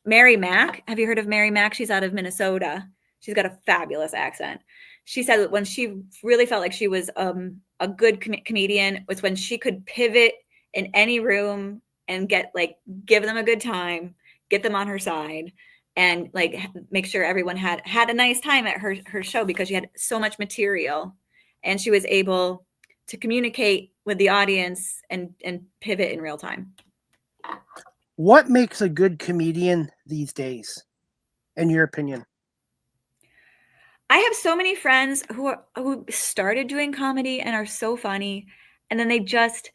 Mary Mack. Have you heard of Mary Mack? She's out of Minnesota. She's got a fabulous accent. She said that when she really felt like she was a good comedian was when she could pivot in any room and give them a good time, get them on her side, and like make sure everyone had a nice time at her show, because she had so much material and she was able to communicate with the audience and pivot in real time. What makes a good comedian these days, in your opinion? I have so many friends who started doing comedy and are so funny, and then they just,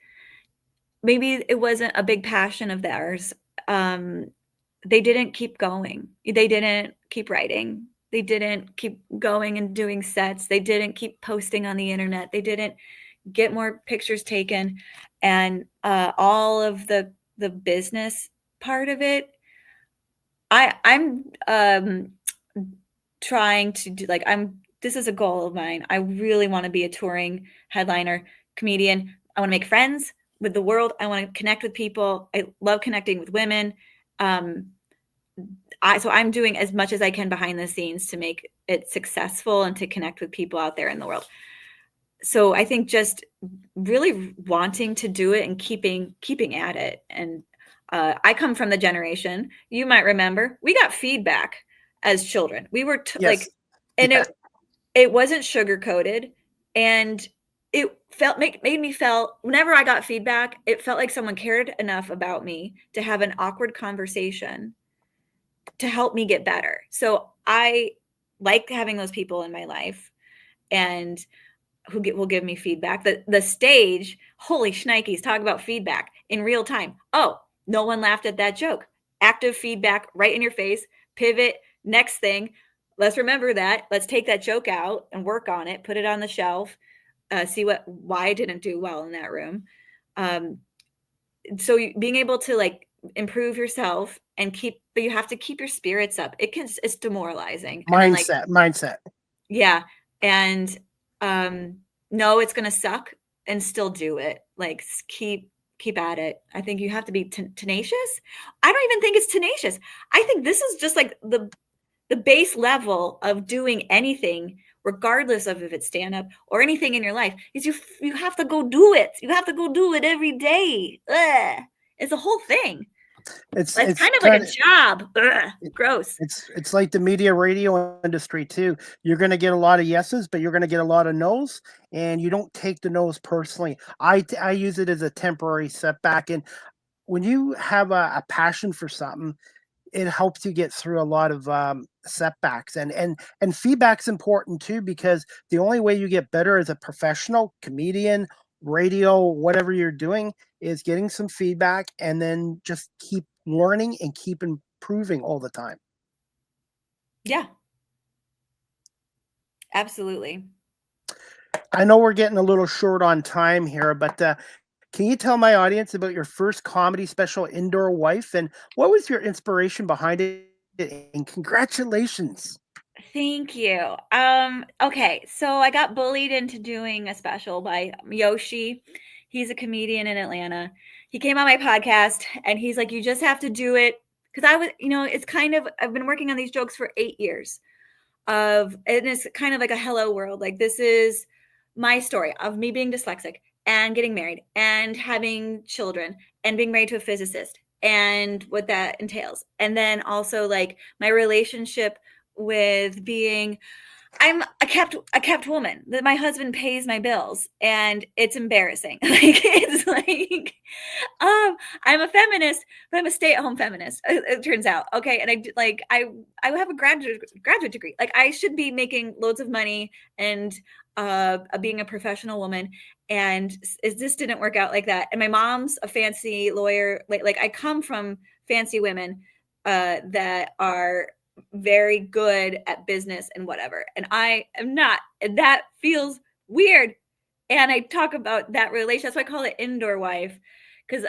maybe it wasn't a big passion of theirs. They didn't keep going. They didn't keep writing. They didn't keep going and doing sets. They didn't keep posting on the internet. They didn't get more pictures taken, and all of the business part of it. I'm trying to do, like, this is a goal of mine. I really want to be a touring headliner comedian. I want to make friends with the world. I want to connect with people. I love connecting with women. So I'm doing as much as I can behind the scenes to make it successful and to connect with people out there in the world. So I think just really wanting to do it and keeping at it. And I come from the generation, you might remember, we got feedback as children. We were Yes. it wasn't sugar coated, and it made me feel, whenever I got feedback, it felt like someone cared enough about me to have an awkward conversation to help me get better. So I like having those people in my life, and who will give me feedback. The stage, holy shnikes, talk about feedback in real time. Oh, no one laughed at that joke. Active feedback right in your face. Pivot. Next thing. Let's remember that. Let's take that joke out and work on it. Put it on the shelf. See why I didn't do well in that room. So being able to like improve yourself and but you have to keep your spirits up. It's demoralizing. Mindset. Yeah. And no, it's going to suck, and still do it. Like keep at it. I think you have to be tenacious. I don't even think it's tenacious. I think this is just like the base level of doing anything, regardless of if it's stand up or anything in your life, is you have to go do it. You have to go do it every day. Ugh. It's a whole thing. It's kind of like a job. Ugh, gross. It's like the media radio industry too. You're going to get a lot of yeses, but you're going to get a lot of no's, and you don't take the no's personally. I use it as a temporary setback, and when you have a passion for something, it helps you get through a lot of setbacks, and feedback's important too, because the only way you get better as a professional comedian, radio, whatever you're doing, is getting some feedback and then just keep learning and keep improving all the time. Yeah, absolutely. I know we're getting a little short on time here, but can you tell my audience about your first comedy special, Indoor Wife, and what was your inspiration behind it? And congratulations. Thank you. Okay, so I got bullied into doing a special by Yoshi. He's a comedian in Atlanta. He came on my podcast and he's like, you just have to do it. Because I was, it's kind of, I've been working on these jokes for 8 years and it's kind of like a hello world. Like, this is my story of me being dyslexic and getting married and having children and being married to a physicist and what that entails. And then also like my relationship with being, I'm a kept woman, that my husband pays my bills and it's embarrassing. Like, it's like, I'm a feminist, but I'm a stay-at-home feminist, it turns out. Okay. And I have a graduate degree. Like, I should be making loads of money and being a professional woman. And it just didn't work out like that. And my mom's a fancy lawyer. Like I come from fancy women that are very good at business and whatever. And I am not. And that feels weird. And I talk about that relation. That's why I call it Indoor Wife. Because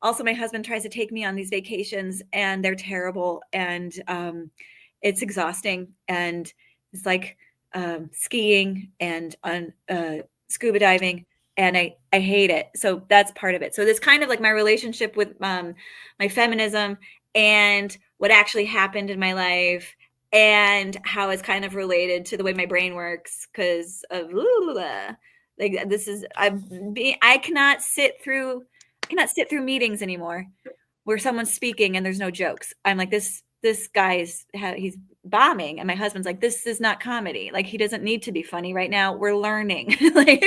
also my husband tries to take me on these vacations and they're terrible. And it's exhausting. And it's like skiing and scuba diving. And I hate it. So that's part of it. So this kind of like my relationship with my feminism and what actually happened in my life and how it's kind of related to the way my brain works because of like this is I cannot sit through meetings anymore where someone's speaking and there's no jokes. I'm like, this guy he's bombing, and my husband's like, this is not comedy. Like, he doesn't need to be funny right now. We're learning. Like,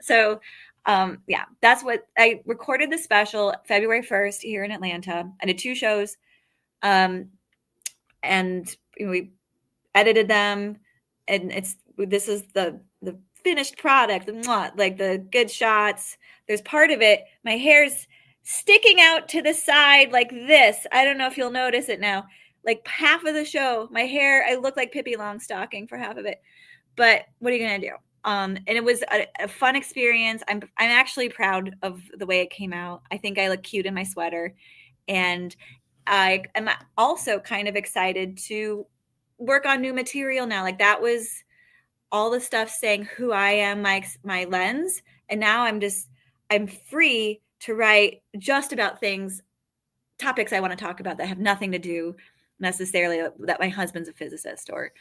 so yeah, that's what I recorded the special February 1st here in Atlanta. I did 2 shows. And we edited them, and this is the finished product, like the good shots. There's part of it, my hair's sticking out to the side like this. I don't know if you'll notice it now. Like, half of the show, my hair, I look like Pippi Longstocking for half of it. But what are you gonna do? And it was a fun experience. I'm actually proud of the way it came out. I think I look cute in my sweater, and I am also kind of excited to work on new material now. Like, that was all the stuff saying who I am, my lens. And now I'm free to write just about topics I want to talk about that have nothing to do necessarily that my husband's a physicist or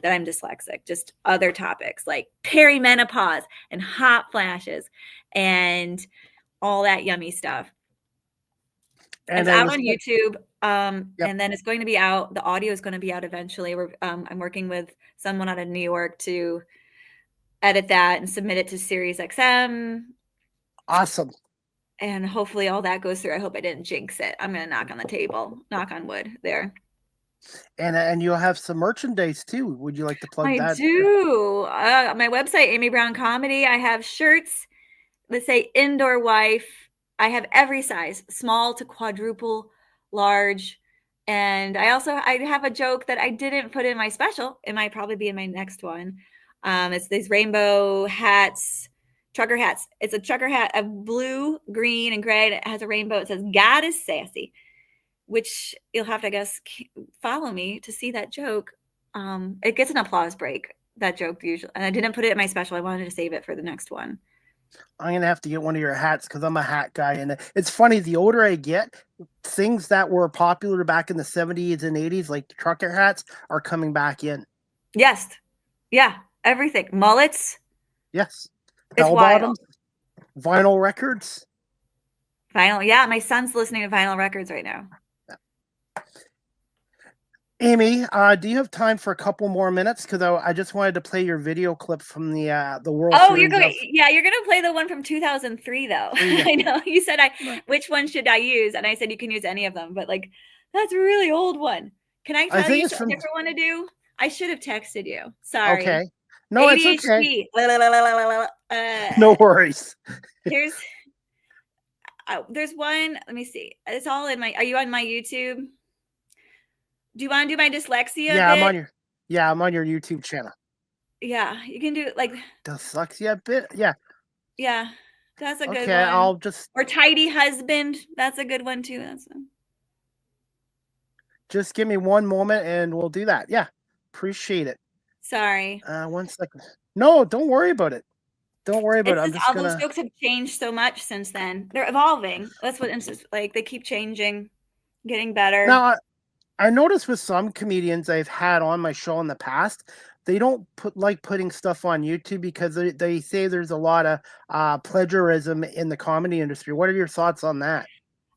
that I'm dyslexic, just other topics like perimenopause and hot flashes and all that yummy stuff. And it's out on YouTube. And then it's going to be out. The audio is going to be out eventually. I'm working with someone out of New York to edit that and submit it to Sirius XM. Awesome. And hopefully all that goes through. I hope I didn't jinx it. I'm going to knock on the table, knock on wood there. And you'll have some merchandise too. Would you like to plug that? I do. My website, Amy Brown Comedy. I have shirts that say Indoor Wife. I have every size, small to quadruple, large. And I have a joke that I didn't put in my special. It might probably be in my next one. It's these rainbow hats, trucker hats. It's a trucker hat of blue, green, and gray. And it has a rainbow. It says, God is sassy, which you'll have to, I guess, follow me to see that joke. It gets an applause break, that joke usually. And I didn't put it in my special. I wanted to save it for the next one. I'm going to have to get one of your hats because I'm a hat guy. And it's funny, the older I get, things that were popular back in the 70s and 80s, like trucker hats, are coming back in. Yes. Yeah. Everything. Mullets. Yes. Bell bottoms. Vinyl records. Vinyl. Yeah. My son's listening to vinyl records right now. Amy, do you have time for a couple more minutes? Because I just wanted to play your video clip from the World Oh, Series. you're gonna play the one from 2003 though. Yeah. I know you said which one should I use, and I said you can use any of them, but like that's a really old one. Can I tell you a different one to do? I should have texted you. Sorry. Okay. No, ADHD. it's okay. No worries. There's one. Let me see. It's all in my. Are you on my YouTube? Do you want to do my dyslexia? Yeah, bit? I'm on your YouTube channel. Yeah, you can do like dyslexia bit. Yeah. Yeah, that's a good one. Okay, I'll just or tidy husband. That's a good one too. Just give me one moment and we'll do that. Yeah, appreciate it. Sorry. 1 second. No, don't worry about it. Don't worry about it. I'm just all those jokes have changed so much since then. They're evolving. That's what like they keep changing, getting better. Now, I noticed with some comedians I've had on my show in the past, they don't putting stuff on YouTube because they say there's a lot of plagiarism in the comedy industry. What are your thoughts on that?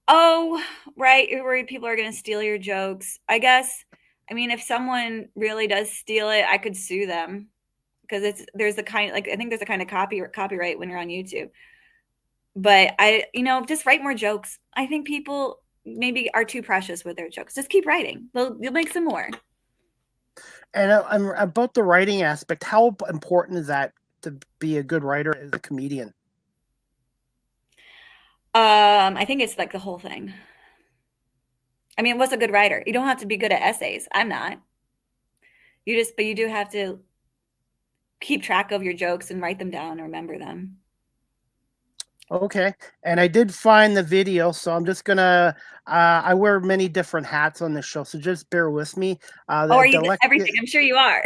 Oh, right. You're worried people are going to steal your jokes. I guess. I mean, if someone really does steal it, I could sue them because there's a kind I think there's a kind of copyright when you're on YouTube. But just write more jokes. I think people maybe are too precious with their jokes. Just keep writing. You'll make some more. And about the writing aspect, how important is that to be a good writer as a comedian? I think it's like the whole thing. I mean, what's a good writer? You don't have to be good at essays. I'm not. But you do have to keep track of your jokes and write them down and remember them. Okay. And I did find the video, so I'm just gonna I wear many different hats on this show, so just bear with me. Are you everything? I'm sure you are.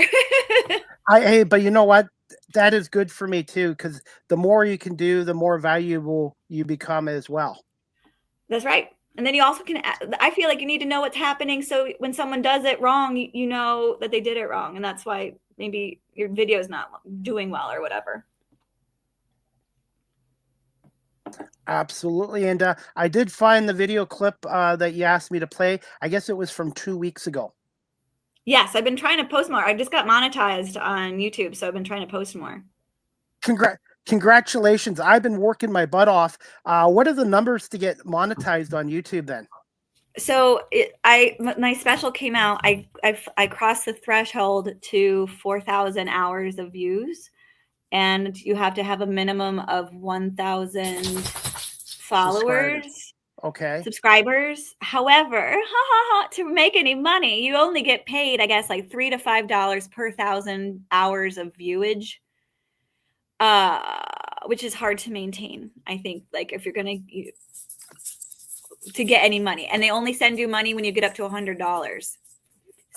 Hey, but you know what? That is good for me too, because the more you can do, the more valuable you become as well. That's right. And then you also I feel like you need to know what's happening. So when someone does it wrong, you know that they did it wrong. And that's why maybe your video is not doing well or whatever. Absolutely. And I did find the video clip that you asked me to play. I guess it was from 2 weeks ago. Yes, I've been trying to post more. I just got monetized on YouTube, so I've been trying to post more. Congratulations. I've been working my butt off. What are the numbers to get monetized on YouTube then? So my special came out. I crossed the threshold to 4,000 hours of views, and you have to have a minimum of 1,000 followers. Okay. Subscribers. However, to make any money, you only get paid, I guess, like $3 to $5 per 1,000 hours of viewage. Which is hard to maintain. I think, like, if you're gonna to get any money, and they only send you money when you get up to $100.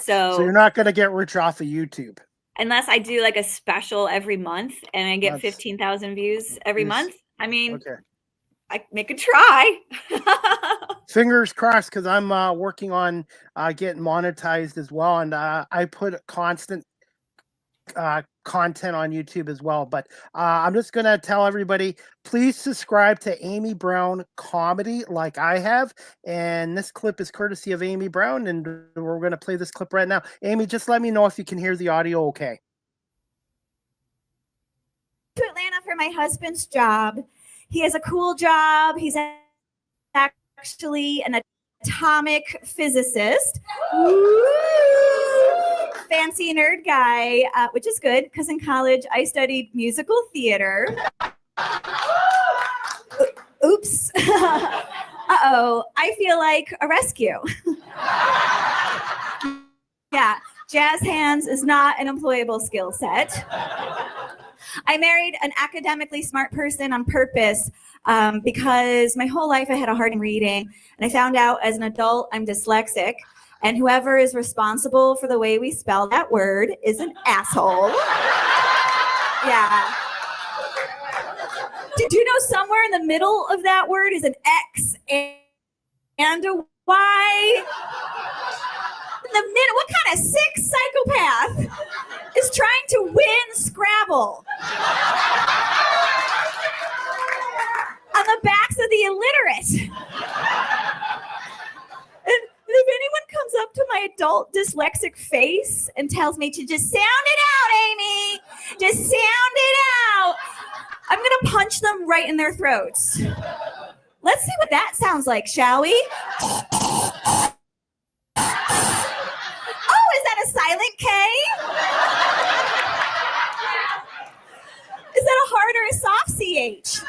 So you're not gonna get rich off of YouTube unless I do like a special every month and I get 15,000 views every month. I mean, okay. I make a try. Fingers crossed, because I'm working on getting monetized as well, and I put constant content on YouTube as well. But I'm just gonna tell everybody, please subscribe to Amy Brown Comedy like I have. And this clip is courtesy of Amy Brown, and we're gonna play this clip right now. Amy, just let me know if you can hear the audio okay. To Atlanta for my husband's job. He has a cool job. He's actually an atomic physicist. Fancy nerd guy, which is good because in college I studied musical theater. Oops. Uh-oh, I feel like a rescue. Yeah, jazz hands is not an employable skill set. I married an academically smart person on purpose because my whole life I had a hard time reading, and I found out as an adult I'm dyslexic. And whoever is responsible for the way we spell that word is an asshole. Yeah. Do you know somewhere in the middle of that word is an X and a Y? In the middle, what kind of sick psychopath is trying to win Scrabble? On the backs of the illiterate. If anyone comes up to my adult dyslexia dyslexic face and tells me to just sound it out, Amy. Just sound it out. I'm going to punch them right in their throats. Let's see what that sounds like, shall we? Oh, is that a silent K? Is that a hard or a soft CH?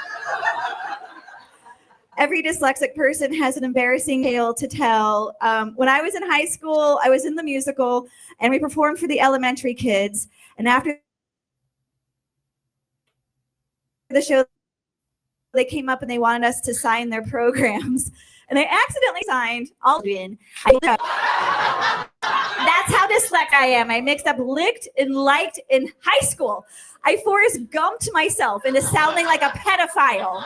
Every dyslexic person has an embarrassing tale to tell. When I was in high school, I was in the musical, and we performed for the elementary kids. And after the show, they came up and they wanted us to sign their programs. And they accidentally signed all in. That's how dyslexic I am. I mixed up licked and liked in high school. I Forrest Gumped myself into sounding like a pedophile.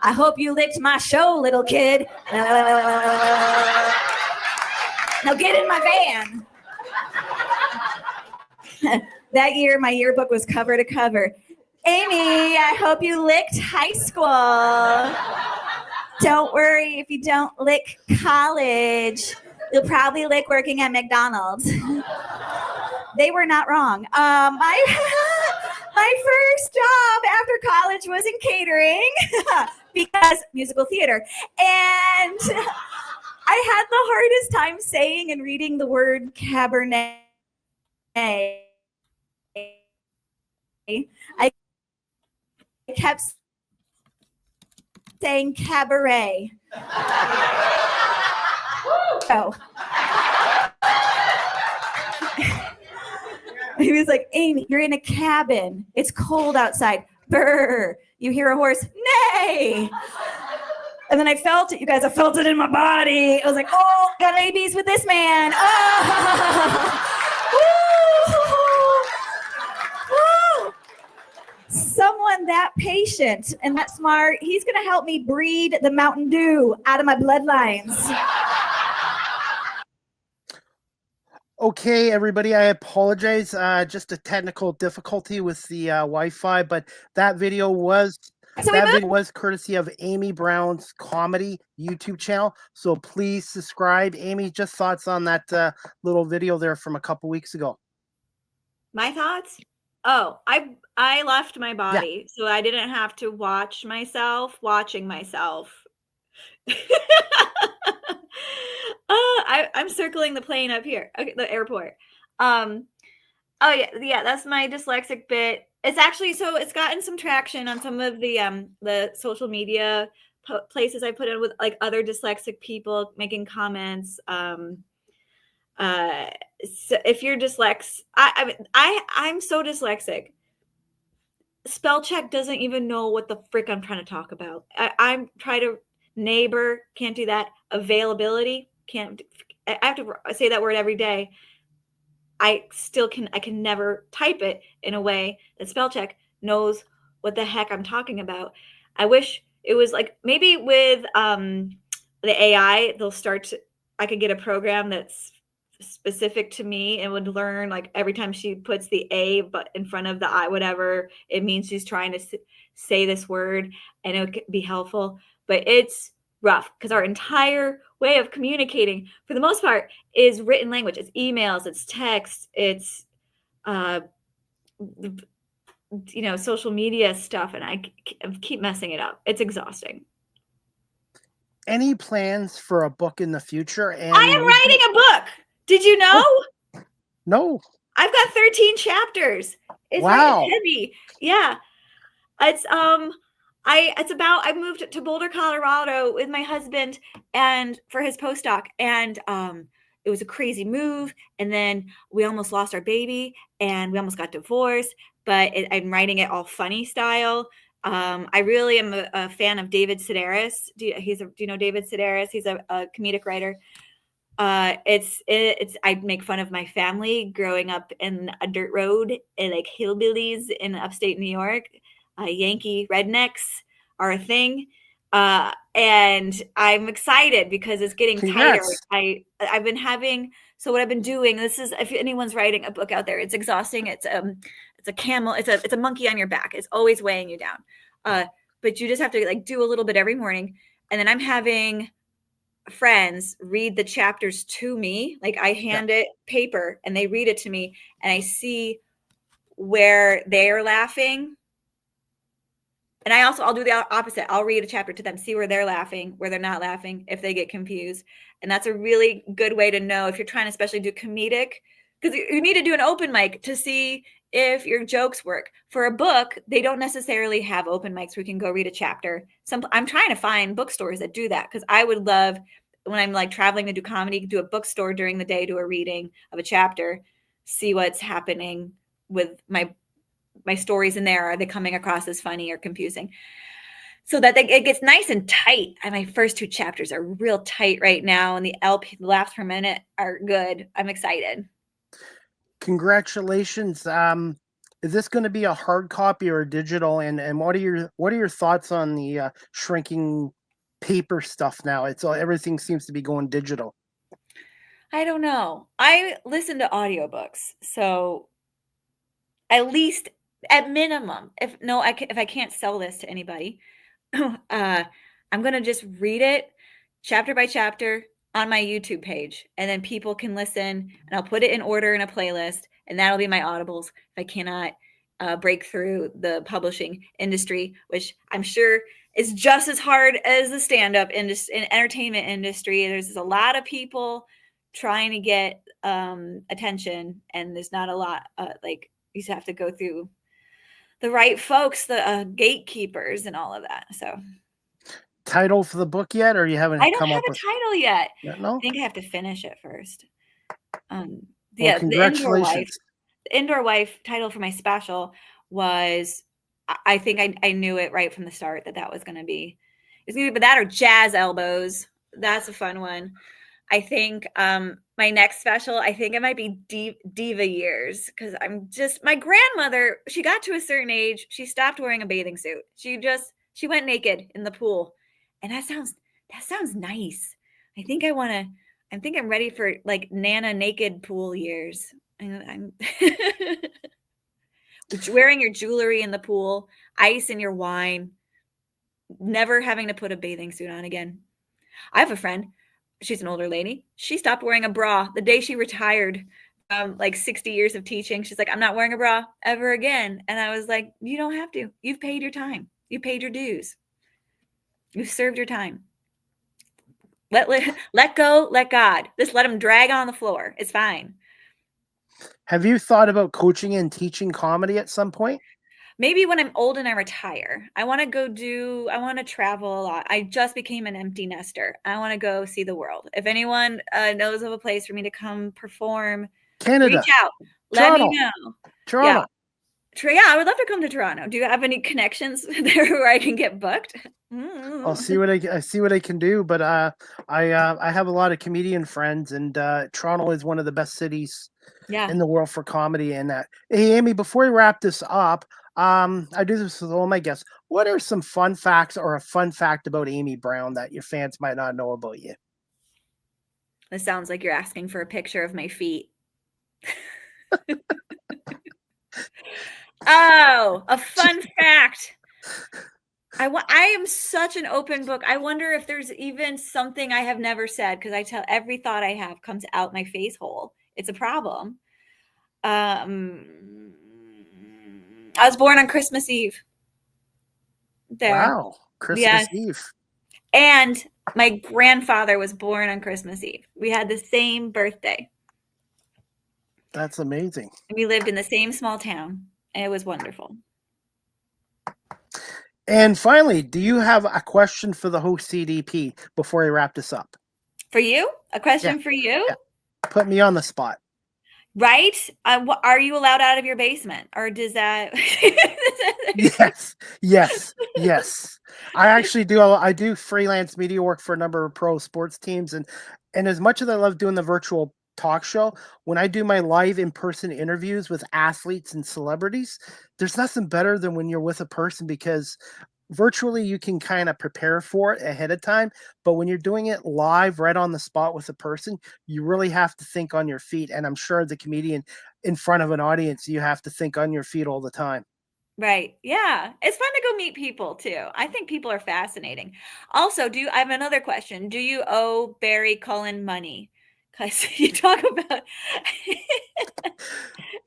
I hope you licked my show, little kid. Now get in my van. That year, my yearbook was cover to cover. Amy, I hope you licked high school. Don't worry if you don't lick college. You'll probably lick working at McDonald's. They were not wrong. My first job after college was in catering because musical theater. And I had the hardest time saying and reading the word Cabernet. I kept saying cabaret. Oh. He was like, Amy, you're in a cabin. It's cold outside. Brr. You hear a horse, neigh. And then I felt it. You guys, I felt it in my body. I was like, oh, got babies with this man. Oh. Woo. Woo. Someone that patient and that smart, he's going to help me breed the Mountain Dew out of my bloodlines. Okay, everybody, I apologize. Just a technical difficulty with the Wi-Fi, but that video was courtesy of Amy Brown's comedy YouTube channel. So please subscribe. Amy, just thoughts on that little video there from a couple weeks ago. My thoughts? Oh, I left my body, so I didn't have to watch myself watching myself. I'm circling the plane up here. Okay, the airport. Oh yeah, that's my dyslexic bit. It's actually, so it's gotten some traction on some of the social media places I put in with like other dyslexic people making comments. So if you're dyslexic, I'm so dyslexic. Spell check doesn't even know what the frick I'm trying to talk about. I'm trying to neighbor, can't do that. Availability, can't. I have to say that word every day. I can never type it in a way that spell check knows what the heck I'm talking about. I wish it was like, maybe with the AI, I could get a program that's specific to me and would learn, like, every time she puts the A but in front of the I, whatever it means she's trying to say this word, and it would be helpful. But it's rough because our entire way of communicating, for the most part, is written language. It's emails, it's text, it's social media stuff, and I keep messing it up. It's exhausting. Any plans for a book in the future? And I am writing a book. Did you know? No. I've got 13 chapters. It's wow. Heavy. Yeah. It's I moved to Boulder, Colorado with my husband and for his postdoc, and it was a crazy move, and then we almost lost our baby and we almost got divorced, but I'm writing it all funny style. I really am a fan of David Sedaris. Do you know David Sedaris? He's a comedic writer. I make fun of my family growing up in a dirt road and like hillbillies in upstate New York. Yankee rednecks are a thing. And I'm excited because it's getting tighter. I've been having, so what I've been doing, this is, if anyone's writing a book out there, it's exhausting. It's a camel. It's a monkey on your back. It's always weighing you down. But you just have to like do a little bit every morning. And then I'm having friends read the chapters to me. Like I hand it paper and they read it to me, and I see where they're laughing. And I'll do the opposite. I'll read a chapter to them, see where they're laughing, where they're not laughing, if they get confused. And that's a really good way to know if you're trying to especially do comedic, because you need to do an open mic to see if your jokes work. For a book, they don't necessarily have open mics where you can go read a chapter. I'm trying to find bookstores that do that, because I would love, when I'm like traveling to do comedy, do a bookstore during the day, do a reading of a chapter, see what's happening with my stories in there. Are they coming across as funny or confusing? So that it gets nice and tight. And my first 2 chapters are real tight right now, and the laughs per minute are good. I'm excited. Congratulations. Is this going to be a hard copy or a digital? And what are your thoughts on the shrinking paper stuff now? Everything seems to be going digital. I don't know. I listen to audiobooks, so at least, at minimum, if I can't sell this to anybody, I'm gonna just read it chapter by chapter on my YouTube page, and then people can listen, and I'll put it in order in a playlist, and that'll be my audibles if I cannot break through the publishing industry, which I'm sure is just as hard as the stand-up industry and entertainment industry. There's a lot of people trying to get attention, and there's not a lot like you have to go through the right folks, the gatekeepers and all of that. So, title for the book yet, or you haven't? I don't have a title yet. No, I think I have to finish it first. Well, congratulations. The Indoor Wife title for my special was, I think I knew it right from the start that was going to be, it's going to be that or Jazz Elbows. That's a fun one. I think my next special, I think it might be Diva Years, because my grandmother, she got to a certain age, she stopped wearing a bathing suit. She went naked in the pool. And that sounds nice. I think I'm ready for like Nana naked pool years. I'm wearing your jewelry in the pool, ice in your wine, never having to put a bathing suit on again. I have a friend. She's an older lady. She stopped wearing a bra the day she retired from like 60 years of teaching. She's like, I'm not wearing a bra ever again. And I was like, you don't have to. You've paid your time. You paid your dues. You've served your time. Let go, let God. Just let him drag on the floor. It's fine. Have you thought about coaching and teaching comedy at some point? Maybe when I'm old and I retire. I want to travel a lot. I just became an empty nester. I want to go see the world. If anyone knows of a place for me to come perform, Canada, reach out. Toronto, Let me know. Toronto. Yeah, I would love to come to Toronto. Do you have any connections there where I can get booked? I'll see what I can do, but I have a lot of comedian friends, and Toronto is one of the best cities in the world for comedy. And that. Hey, Amy, before we wrap this up, I do this with all my guests. What are some fun facts or a fun fact about Amy Brown that your fans might not know about you? This sounds like you're asking for a picture of my feet. Oh, a fun fact. I am such an open book. I wonder if there's even something I have never said, because I tell every thought I have comes out my face hole. It's a problem. I was born on Christmas Eve. There. Wow, Christmas Eve. And my grandfather was born on Christmas Eve. We had the same birthday. That's amazing. And we lived in the same small town, and it was wonderful. And finally, do you have a question for the host CDP before we wrap this up? For you? A question for you? Yeah. Put me on the spot. Right? Are you allowed out of your basement, or does that? Yes. I actually do. I do freelance media work for a number of pro sports teams, and as much as I love doing the virtual talk show, when I do my live in-person interviews with athletes and celebrities, there's nothing better than when you're with a person, because virtually you can kind of prepare for it ahead of time, but when you're doing it live right on the spot with a person, you really have to think on your feet. And I'm sure the comedian in front of an audience, you have to think on your feet all the time. Right. Yeah. It's fun to go meet people too. I think people are fascinating. Also, I have another question. Do you owe Barry Cullen money? Because you talk about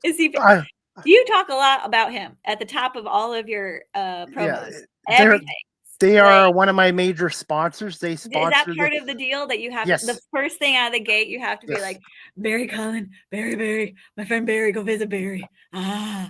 is he I, you talk a lot about him at the top of all of your yeah, promos. they're Everything. they Like, are one of my major sponsors. They is that sponsor the part of the deal that you have to, the yes, first thing out of the gate, you have to be yes. like, Barry Cullen, Barry, my friend Barry, go visit Barry. Ah.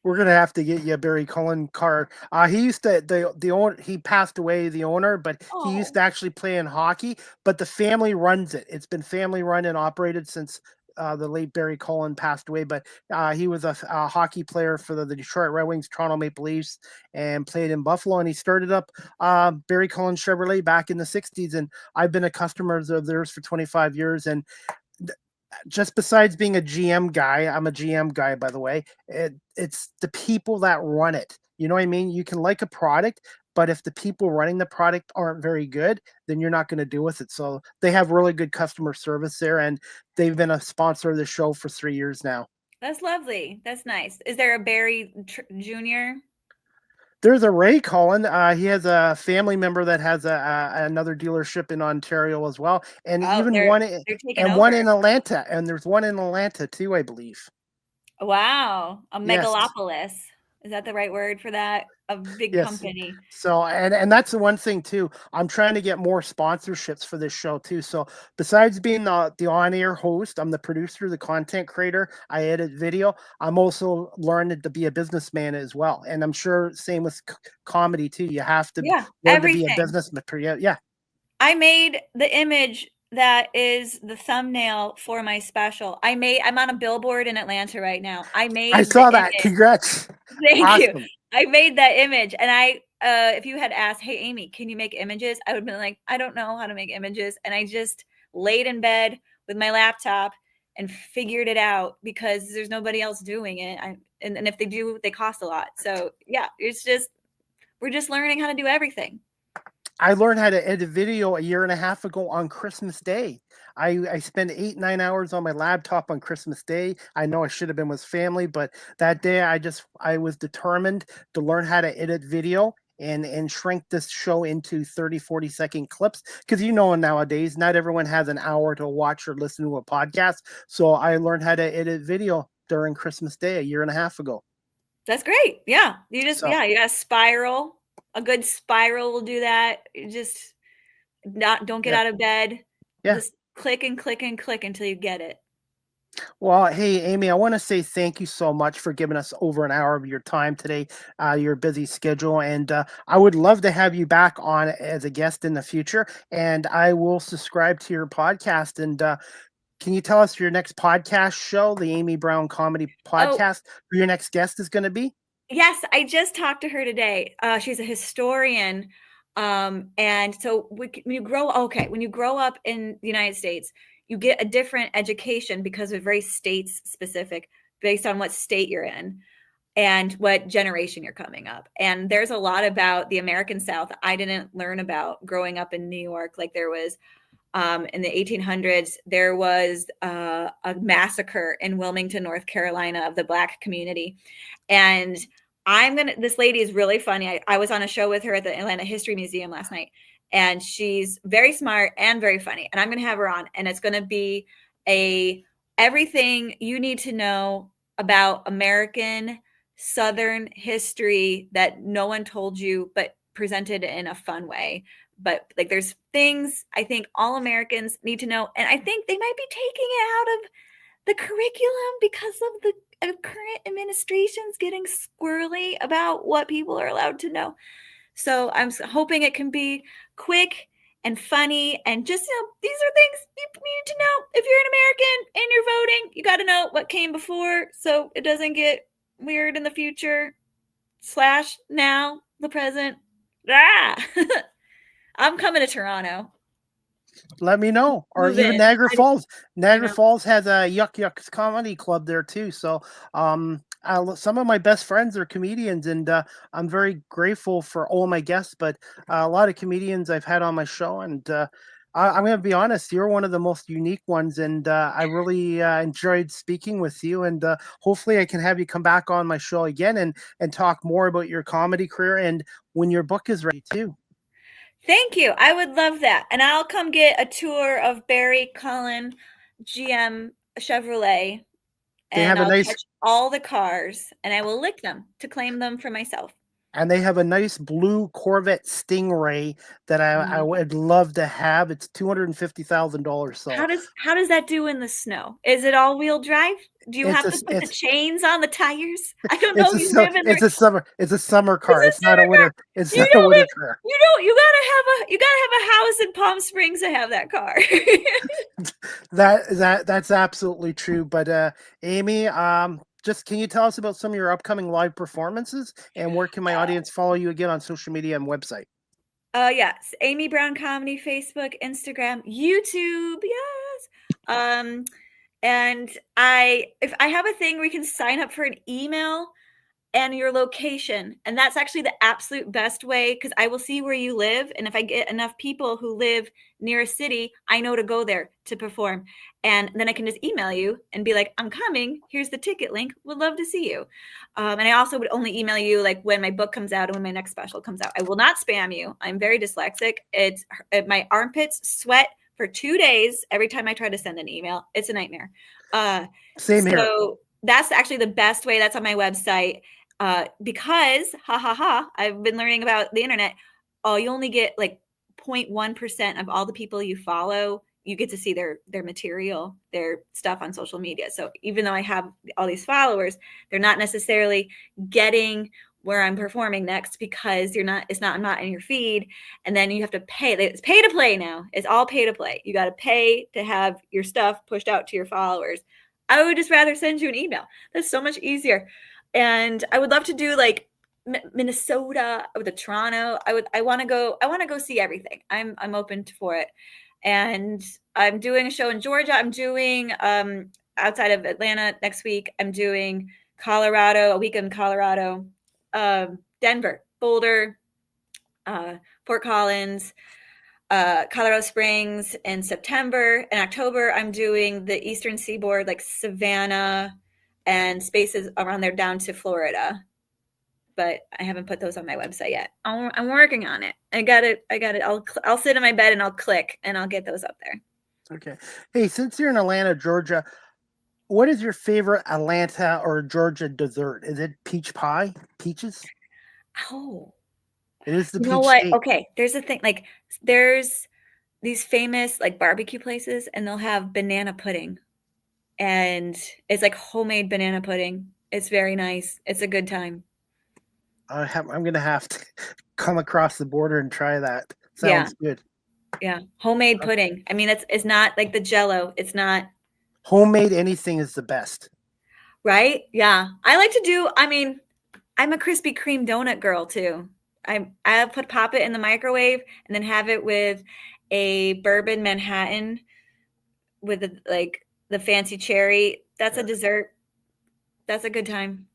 We're gonna have to get you a Barry Cullen card. He used to the owner. He passed away, the owner, but he used Oh, to actually play in hockey. But the family runs it. It's been family run and operated since the late Barry Cullen passed away. But he was a hockey player for the Detroit Red Wings, Toronto Maple Leafs, and played in Buffalo. And he started up Barry Cullen Chevrolet back in the '60s. And I've been a customer of theirs for 25 years. And just besides being a GM guy, I'm a GM guy, by the way. It's the people that run it. You know what I mean? You can like a product, but if the people running the product aren't very good, then you're not going to do with it. So they have really good customer service there, and they've been a sponsor of the show for 3 years now. that's lovely. That's nice. Is there a Barry Jr.? There's a Ray Cullen. He has a family member that has another dealership in Ontario as well, and Oh, even they're taking one over. in Atlanta, and there's one in Atlanta too, I believe. Wow, a Yes. megalopolis. Is that the right word for that? A big Yes. company. So and that's the one thing too. I'm trying to get more sponsorships for this show too. So besides being the on-air host, I'm the producer, the content creator. I edit video. I'm also learning to be a businessman as well. And I'm sure same with comedy too. You have to Yeah, learn to be a everything. businessman. Yeah. I made the image that is the thumbnail for my special. I'm on a billboard in Atlanta right now. I I made the saw that. image. Congrats. Thank you. Awesome. I made that image, and if you had asked, "Hey, Amy, can you make images?" I would have been like, "I don't know how to make images," and I just laid in bed with my laptop and figured it out because there's nobody else doing it. And if they do, they cost a lot. So yeah, we're just learning how to do everything. I learned how to edit video a year and a half ago on Christmas Day. I spent 8, 9 hours on my laptop on Christmas Day. I know I should have been with family, but that day I was determined to learn how to edit video and shrink this show into 30, 40-second clips. Because nowadays, not everyone has an hour to watch or listen to a podcast. So I learned how to edit video during Christmas Day a year and a half ago. That's great. Yeah. So You got to spiral. A good spiral will do that. You just don't get yeah, out of bed. yeah. Just click and click and click until you get it. Well, hey, Amy, I want to say thank you so much for giving us over an hour of your time today, your busy schedule. And I would love to have you back on as a guest in the future. And I will subscribe to your podcast. And can you tell us your next podcast show, the Amy Brown Comedy Oh, Podcast, who your next guest is going to be? yes. I just talked to her today. She's a historian. And so when you grow up in the United States, you get a different education because they're very states specific based on what state you're in and what generation you're coming up. And there's a lot about the American South I didn't learn about growing up in New York. Like there was in the 1800s, there was a massacre in Wilmington, North Carolina, of the Black community. And this lady is really funny. I was on a show with her at the Atlanta History Museum last night, and she's very smart and very funny. And I'm going to have her on, and it's going to be everything you need to know about American Southern history that no one told you, but presented in a fun way. But like there's things I think all Americans need to know. And I think they might be taking it out of the curriculum because of the current administration's getting squirrely about what people are allowed to know. So I'm hoping it can be quick and funny and just, these are things you need to know. If you're an American and you're voting, you got to know what came before so it doesn't get weird in the future / now, the present. I'm coming to Toronto. Let me know. Or Move even in. Niagara Falls. Niagara know. Falls has a Yuck Yucks comedy club there too. So some of my best friends are comedians, and I'm very grateful for all my guests. But a lot of comedians I've had on my show, and I'm going to be honest. You're one of the most unique ones, and I really enjoyed speaking with you. And hopefully, I can have you come back on my show again and talk more about your comedy career and when your book is ready too. Thank you. I would love that. And I'll come get a tour of Barry Cullen GM Chevrolet, They and have a I'll nice touch all the cars and I will lick them to claim them for myself. and they have a nice blue Corvette Stingray that I would love to have. It's $250,000. So How does that do in the snow? Is it all-wheel drive? Do you it's have a to put the chains on the tires? I don't it's know. a You so live in the it's a summer car. It's a It's not a summer car. winter. It's You not a know winter it. car. You gotta have a house in Palm Springs to have that car. That's absolutely true. But Amy, just can you tell us about some of your upcoming live performances and where can my audience follow you again on social media and website? Yes, Amy Brown Comedy, Facebook, Instagram, YouTube. Yes. And if I have a thing where you can sign up for an email and your location. And that's actually the absolute best way because I will see where you live. And if I get enough people who live near a city, I know to go there to perform. And then I can just email you and be like, I'm coming. Here's the ticket link. Would love to see you. And I also would only email you like when my book comes out and when my next special comes out. I will not spam you. I'm very dyslexic. It's my armpits sweat for 2 days every time I try to send an email. It's a nightmare. Same here. So that's actually the best way. That's on my website. Because I've been learning about the internet. Oh, you only get like 0.1% of all the people you follow. You get to see their material, their stuff on social media. So even though I have all these followers, they're not necessarily getting where I'm performing next because I'm not in your feed. And then you have to pay. It's pay to play now. It's all pay to play. You got to pay to have your stuff pushed out to your followers. I would just rather send you an email. That's so much easier. And I would love to do like Minnesota or the Toronto. I want to go see everything. I'm open for it. And I'm doing a show in Georgia. I'm doing outside of Atlanta next week. I'm doing Colorado, a week in Colorado, Denver, Boulder, Fort Collins, Colorado Springs in September. In October, I'm doing the Eastern Seaboard, like Savannah and spaces around there down to Florida. But I haven't put those on my website yet. I'm working on it. I got it. I'll sit in my bed and I'll click and I'll get those up there. Okay. Hey, since you're in Atlanta, Georgia, what is your favorite Atlanta or Georgia dessert? Is it peach pie? Peaches? Oh, It is the you peach know what? state. Okay, there's a thing. Like there's these famous like barbecue places, and they'll have banana pudding, and it's like homemade banana pudding. It's very nice. It's a good time. I'm gonna have to come across the border and try that. Sounds good. Yeah, homemade pudding. I mean, it's not like the Jello. It's not homemade. Anything is the best, right? Yeah, I like to do. I mean, I'm a Krispy Kreme donut girl too. I pop it in the microwave and then have it with a bourbon Manhattan with the fancy cherry. That's a dessert. That's a good time.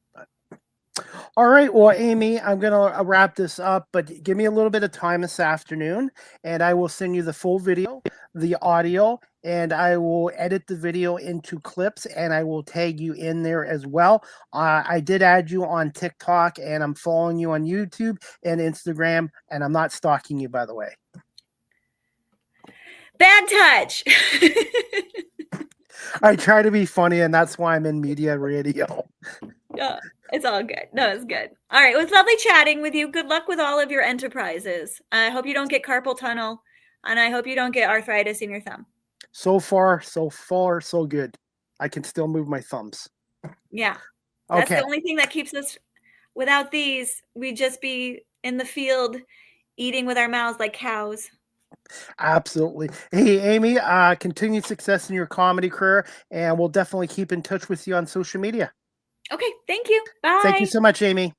All right. Well, Amy, I'm going to wrap this up, but give me a little bit of time this afternoon and I will send you the full video, the audio, and I will edit the video into clips and I will tag you in there as well. I did add you on TikTok and I'm following you on YouTube and Instagram, and I'm not stalking you, by the way. Bad touch. I try to be funny, and that's why I'm in media radio. Yeah, it's all good. No, it's good. All right. It was lovely chatting with you. Good luck with all of your enterprises. I hope you don't get carpal tunnel, and I hope you don't get arthritis in your thumb. So far, so good. I can still move my thumbs. Yeah. That's the only thing that keeps us. Without these, we'd just be in the field eating with our mouths like cows. Absolutely. Hey, Amy, continued success in your comedy career, and we'll definitely keep in touch with you on social media. Okay. Thank you. Bye. Thank you so much, Amy.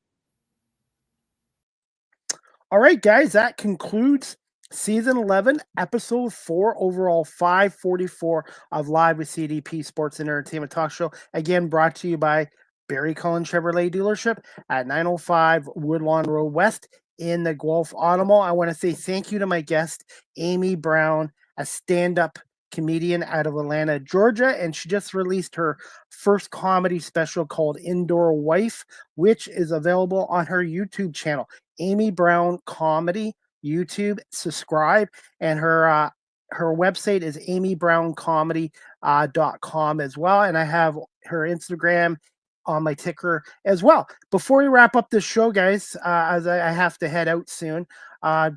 All right, guys, that concludes Season 11, Episode 4, overall 544 of Live with CDP Sports and Entertainment Talk Show. Again, brought to you by Barry Cullen Chevrolet Dealership at 905 Woodlawn Road West in the Guelph Automall. I want to say thank you to my guest, Amy Brown, a stand-up comedian out of Atlanta, Georgia, and she just released her first comedy special called Indoor Wife, which is available on her YouTube channel, Amy Brown Comedy YouTube. Subscribe, and her website is amybrown.comedy.com as well, and I have her Instagram on my ticker as well. Before we wrap up this show, guys, as I have to head out soon,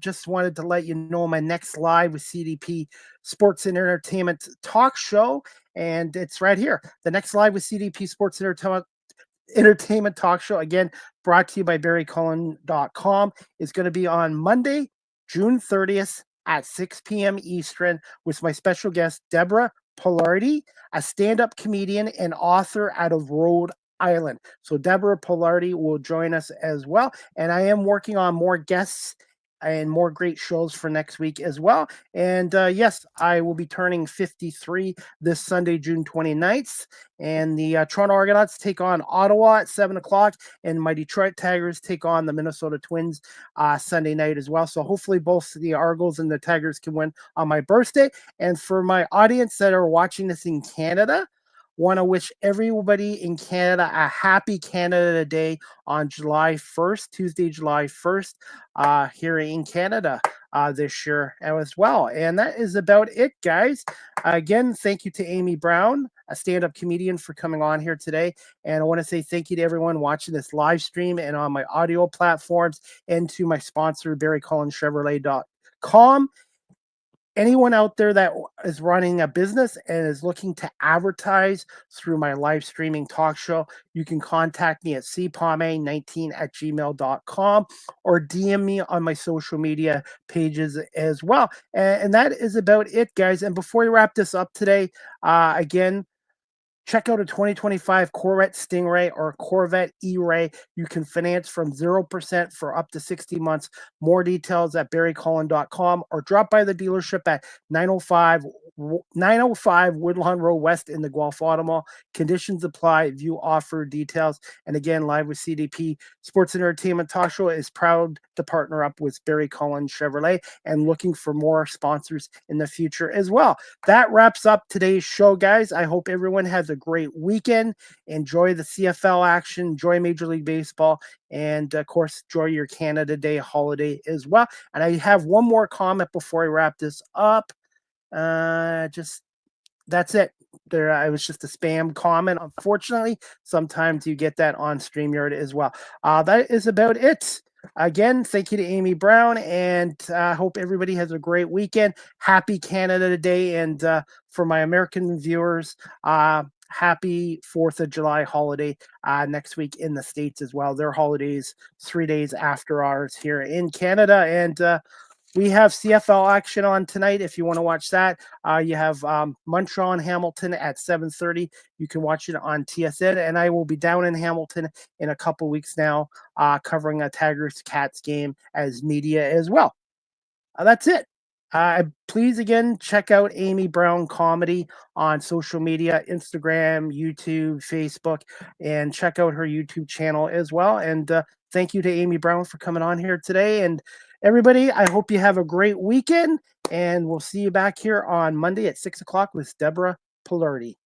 just wanted to let you know my next live with CDP Sports and Entertainment talk show, and it's right here. The next live with CDP Sports and Entertainment talk show, again, brought to you by barrycullen.com, is going to be on Monday, June 30th at 6 p.m. Eastern with my special guest, Deborah Pollardi, a stand-up comedian and author out of Rhode Island. So Deborah Pollardi will join us as well. And I am working on more guests and more great shows for next week as well. And yes, I will be turning 53 this Sunday, June 29th. And the Toronto Argonauts take on Ottawa at 7 o'clock. And my Detroit Tigers take on the Minnesota Twins Sunday night as well. So hopefully both the Argos and the Tigers can win on my birthday. And for my audience that are watching this in Canada, want to wish everybody in Canada a happy Canada Day on July 1st, Tuesday, July 1st, here in Canada this year as well. And that is about it, guys. Again, thank you to Amy Brown, a stand-up comedian, for coming on here today. And I want to say thank you to everyone watching this live stream and on my audio platforms, and to my sponsor, barrycullenchevrolet.com. Anyone out there that is running a business and is looking to advertise through my live streaming talk show, you can contact me at cpame19@gmail.com or DM me on my social media pages as well. And that is about it, guys. And before we wrap this up today, again, check out a 2025 Corvette Stingray or Corvette E-Ray. You can finance from 0% for up to 60 months. More details at barrycullen.com, or drop by the dealership at 905 Woodlawn Road West in the Guelph Auto Mall. Conditions apply. View offer details. And again, live with CDP Sports and Entertainment Talk Show is proud to partner up with Barry Cullen Chevrolet, and looking for more sponsors in the future as well. That wraps up today's show, guys. I hope everyone has a great weekend. Enjoy the CFL action. Enjoy Major League Baseball. And of course, enjoy your Canada Day holiday as well. And I have one more comment before I wrap this up. That's it. I was just a spam comment. Unfortunately, sometimes you get that on StreamYard as well. That is about it. Again, thank you to Amy Brown, and I hope everybody has a great weekend. Happy Canada Day, and for my American viewers, happy 4th of July holiday next week in the States as well. Their holidays 3 days after ours here in Canada, and we have CFL action on tonight. If you want to watch that, you have Montreal and Hamilton at 7:30. You can watch it on TSN, and I will be down in Hamilton in a couple weeks now, covering a Tigers-Cats game as media as well. That's it. Please, again, check out Amy Brown Comedy on social media, Instagram, YouTube, Facebook, and check out her YouTube channel as well. And thank you to Amy Brown for coming on here today. And everybody, I hope you have a great weekend, and we'll see you back here on Monday at 6 o'clock with Deborah Pollardi.